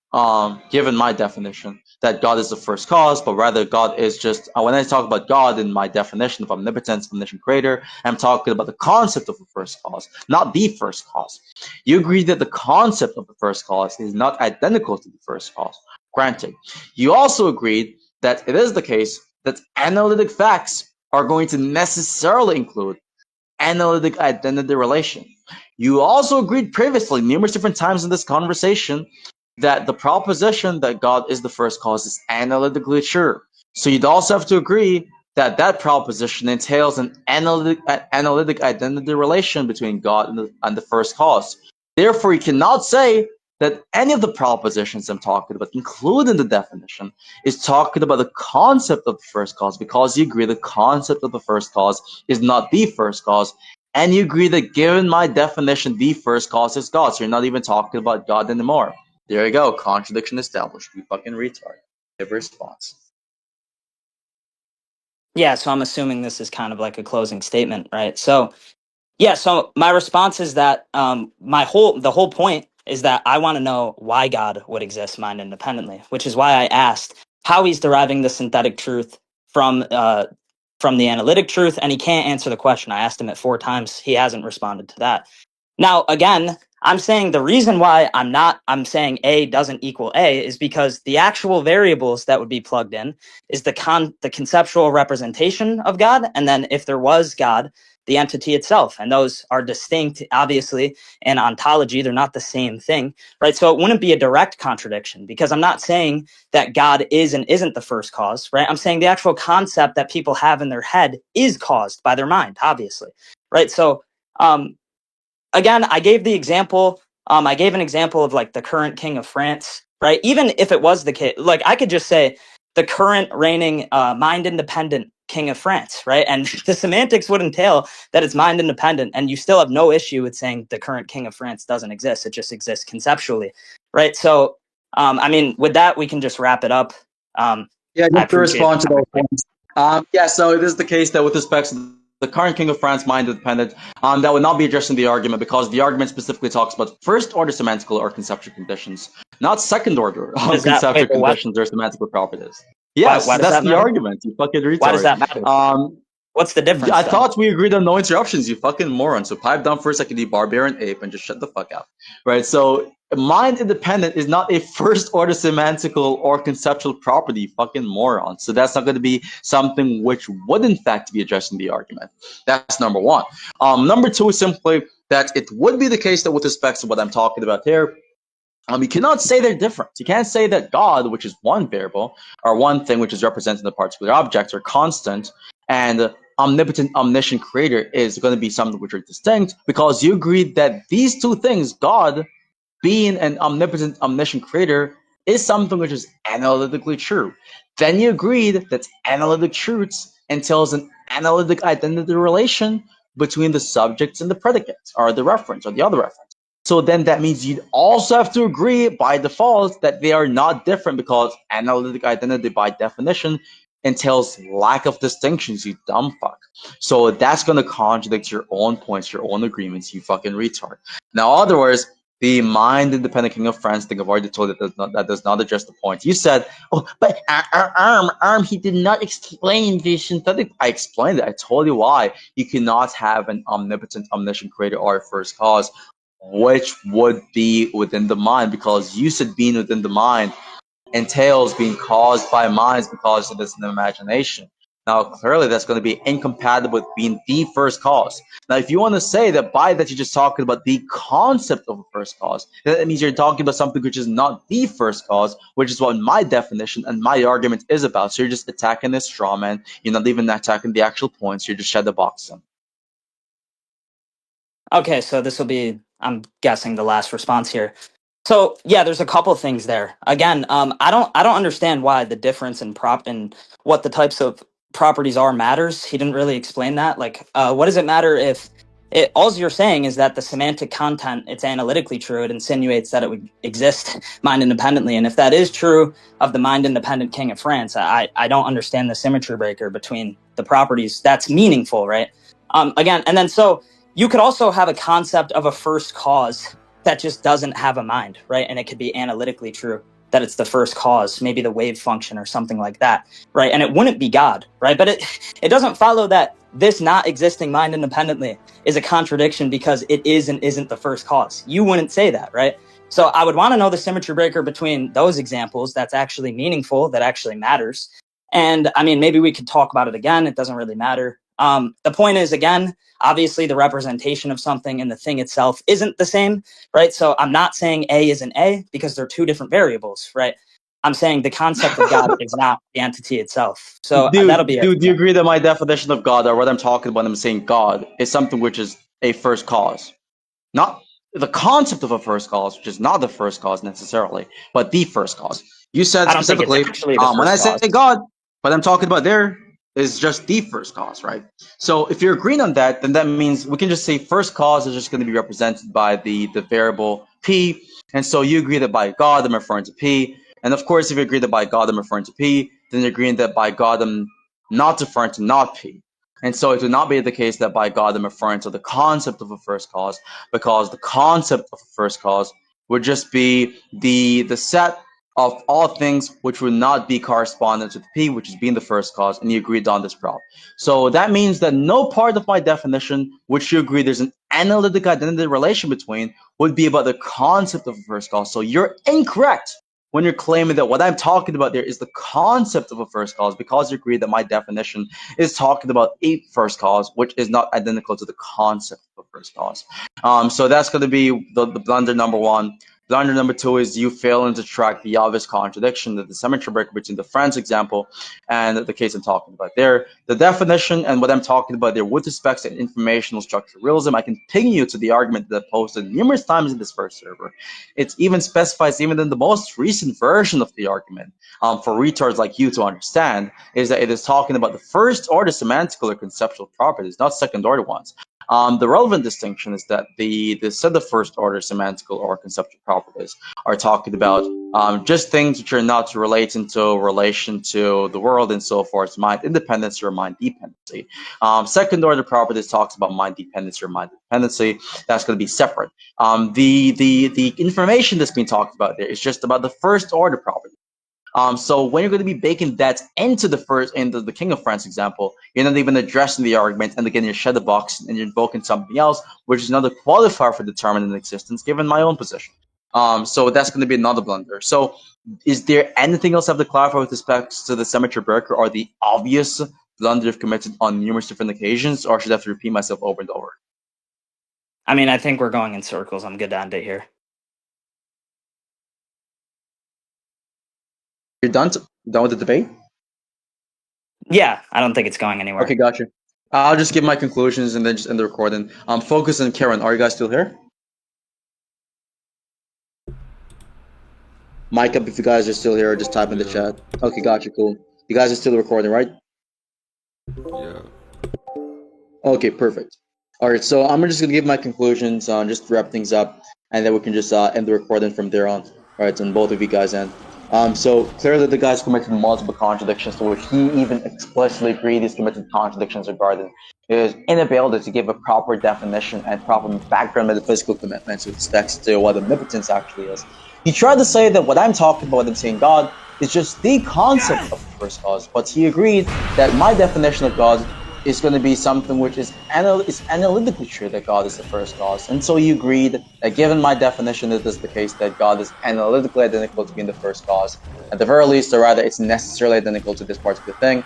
given my definition, that God is the first cause, but rather God is just, when I talk about God in my definition of omnipotence, omniscient creator, I'm talking about the concept of the first cause, not the first cause. You agree that the concept of the first cause is not identical to the first cause. Granted. You also agreed that it is the case that analytic facts are going to necessarily include analytic identity relation. You also agreed previously, numerous different times in this conversation, that the proposition that God is the first cause is analytically true. So you'd also have to agree that that proposition entails an analytic identity relation between God and the first cause. Therefore, you cannot say that any of the propositions I'm talking about, including the definition, is talking about the concept of the first cause, because you agree the concept of the first cause is not the first cause, and you agree that given my definition, the first cause is God. So you're not even talking about God anymore. There you go. Contradiction established. You fucking retard. Give a response. Yeah, so I'm assuming this is kind of like a closing statement, right? So yeah, so my response is that the whole point is that I want to know why God would exist mind independently, which is why I asked how he's deriving the synthetic truth from the analytic truth, and he can't answer the question. I asked him it 4 times. He hasn't responded to that. Now, again, I'm saying the reason why I'm saying A doesn't equal A is because the actual variables that would be plugged in is the conceptual representation of God, and then if there was God, the entity itself. And those are distinct, obviously, in ontology. They're not the same thing, right? So it wouldn't be a direct contradiction, because I'm not saying that God is and isn't the first cause, right? I'm saying the actual concept that people have in their head is caused by their mind, obviously, right? So, again, I gave the example. I gave an example of like the current king of France, right? Even if it was the case, like I could just say the current reigning mind independent king of France, right? And the semantics would entail that it's mind independent, and you still have no issue with saying the current king of France doesn't exist. It just exists conceptually, right? So, I mean, with that, we can just wrap it up. Yeah, I just to appreciate the respond to those conversation. points. Yeah, so it is the case that with respect to the current king of France, mind independent, that would not be addressing the argument, because the argument specifically talks about first order semantical or conceptual conditions, not second order What is that? Wait, conceptual but what? conditions or semantical properties. Why? Yes, Why does that's that the matter? argument, you fucking Why does retard. that matter? Um, What's the difference I then? thought we agreed on no interruptions, you fucking moron. So pipe down for a second, you barbarian ape, and just shut the fuck up. Right? So mind independent is not a first order semantical or conceptual property, you fucking moron. So that's not going to be something which would in fact be addressed in the argument. That's number one. Number two is simply that it would be the case that with respect to what I'm talking about here, you cannot say they're different. You can't say that God, which is one variable, or one thing which is represented in a particular object, are constant, and omnipotent, omniscient creator is going to be something which are distinct, because you agreed that these two things, God being an omnipotent, omniscient creator, is something which is analytically true. Then you agreed that analytic truths entails an analytic identity relation between the subjects and the predicates, or the reference, or the other reference. So then that means you'd also have to agree by default that they are not different, because analytic identity by definition entails lack of distinctions, you dumb fuck. So that's going to contradict your own points, your own agreements, you fucking retard. Now, other words, the mind independent king of France thing I've already told you that does not address the point. You said, oh, but he did not explain the synthetic. I explained it. I told you why. You cannot have an omnipotent, omniscient creator or a first cause, which would be within the mind, because you said being within the mind entails being caused by minds because it is an imagination. Now, clearly, that's going to be incompatible with being the first cause. Now, if you want to say that by that you're just talking about the concept of a first cause, then that means you're talking about something which is not the first cause, which is what my definition and my argument is about. So you're just attacking this straw man. You're not even attacking the actual points. You're just shadowboxing. Okay, so this will be, I'm guessing, the last response here. So yeah, there's a couple things there. Again, I don't understand why the difference in prop and what the types of properties are matters. He didn't really explain that. Like, what does it matter if it? All you're saying is that the semantic content, it's analytically true. It insinuates that it would exist mind independently, and if that is true of the mind independent king of France, I don't understand the symmetry breaker between the properties. That's meaningful, right? Again, and then so you could also have a concept of a first cause that just doesn't have a mind, right? And it could be analytically true that it's the first cause, maybe the wave function or something like that, right? And it wouldn't be God, right? But it doesn't follow that this not existing mind independently is a contradiction because it is and isn't the first cause. You wouldn't say that, right? So I would want to know the symmetry breaker between those examples that's actually meaningful, that actually matters. And I mean, maybe we could talk about it again. It doesn't really matter. The point is, again, obviously the representation of something and the thing itself isn't the same, right? So I'm not saying A isn't A because they're two different variables, right? I'm saying the concept of God is not the entity itself. So that'll be it. Do you agree that my definition of God, or what I'm talking about, I'm saying God, is something which is a first cause? Not the concept of a first cause, which is not the first cause necessarily, but the first cause. You said I don't think it's specifically, actually the when first I say cause. God, what I'm talking about there is just the first cause, right? So if you're agreeing on that, then that means we can just say first cause is just going to be represented by the variable P. And so you agree that by God, I'm referring to P. And of course, if you agree that by God, I'm referring to P, then you're agreeing that by God, I'm not referring to not P. And so it would not be the case that by God, I'm referring to the concept of a first cause, because the concept of a first cause would just be the set of all things which would not be correspondent to the P, which is being the first cause, and you agreed on this problem. So that means that no part of my definition, which you agree there's an analytic identity relation between, would be about the concept of a first cause. So you're incorrect when you're claiming that what I'm talking about there is the concept of a first cause, because you agree that my definition is talking about a first cause, which is not identical to the concept of a first cause. So that's going to be the blunder number one. Blunder number two is you failing to track the obvious contradiction, the symmetry breaker between the France example and the case I'm talking about there. The definition and what I'm talking about there with respect to informational structure realism, I can ping you to the argument that I posted numerous times in this first server. It even specifies, even in the most recent version of the argument, for retards like you to understand, is that it is talking about the first order semantical or conceptual properties, not second order ones. The relevant distinction is that the set of first order semantical or conceptual properties are talking about just things which are not relating to relation to the world and so forth, mind independence or mind dependency. Second order properties talks about mind dependency or mind dependency. That's going to be separate. The information that's being talked about there is just about the first order property. So when you're going to be baking that into the King of France example, you're not even addressing the argument, and again, you shed the box and you're invoking something else, which is another qualifier for determinant existence, given my own position. So that's going to be another blunder. So is there anything else I have to clarify with respect to the symmetry breaker or the obvious blunder I've committed on numerous different occasions, or should I have to repeat myself over and over? I mean, I think we're going in circles. I'm good to end it here. You're done? Done with the debate? Yeah, I don't think it's going anywhere. Okay, gotcha. I'll just give my conclusions and then just end the recording. Focus on Karen. Are you guys still here? Mic up if you guys are still here, or just type in the chat. Okay, gotcha, cool. You guys are still recording, right? Yeah. Okay, perfect. All right, so I'm just gonna give my conclusions, just to wrap things up, and then we can just end the recording from there on. All right, on both of you guys end. So clearly the guy's committed multiple contradictions to which he even explicitly agreed he's committed contradictions regarding his inability to give a proper definition and proper background metaphysical commitments with respect to what omnipotence actually is. He tried to say that what I'm talking about when I'm saying God is just the concept of the first cause, but he agreed that my definition of God is going to be something which is analytically true that God is the first cause. And so you agreed that given my definition, it is the case that God is analytically identical to being the first cause. At the very least, or rather, it's necessarily identical to this particular thing.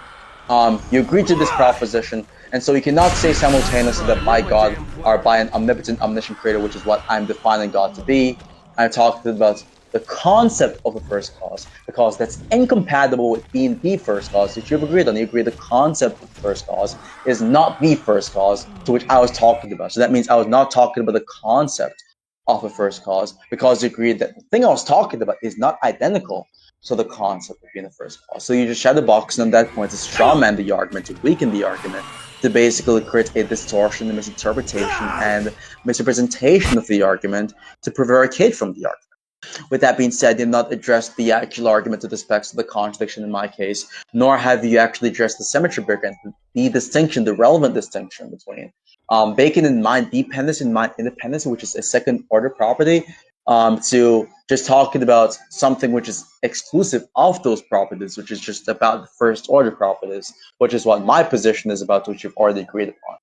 You agreed to this proposition, and so you cannot say simultaneously that by God or by an omnipotent, omniscient creator, which is what I'm defining God to be. I'm talking about the concept of a first cause, because that's incompatible with being the first cause, which you've agreed on. You agree the concept of the first cause is not the first cause to which I was talking about. So that means I was not talking about the concept of a first cause, because you agreed that the thing I was talking about is not identical to the concept of being the first cause. So you just shed the box, and at that point to strawman the argument, to weaken the argument, to basically create a distortion, a misinterpretation, and misrepresentation of the argument to prevaricate from the argument. With that being said, you have not addressed the actual argument with respect to the contradiction in my case, nor have you actually addressed the symmetry breaker and the distinction, the relevant distinction between Bacon in mind dependence and mind independence, which is a second order property, to just talking about something which is exclusive of those properties, which is just about the first order properties, which is what my position is about, which you've already agreed upon.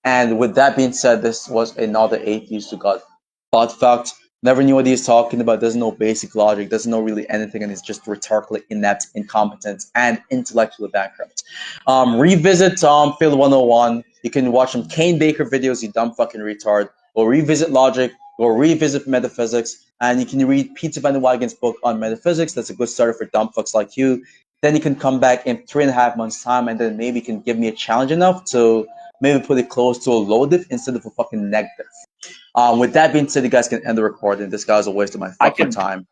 And with that being said, this was another atheist who got butt fucked. Never knew what he's talking about. Doesn't know basic logic. Doesn't know really anything, and is just rhetorically inept, incompetent, and intellectually bankrupt. Revisit Phil 101. You can watch some Kane Baker videos. You dumb fucking retard. Or revisit logic. Or revisit metaphysics. And you can read Peter Van Wagen's book on metaphysics. That's a good starter for dumb fucks like you. Then you can come back in 3.5 months' time, and then maybe you can give me a challenge enough to maybe put it close to a low diff instead of a fucking negative. With that being said, you guys can end the recording. This guy was a waste of my I fucking could time.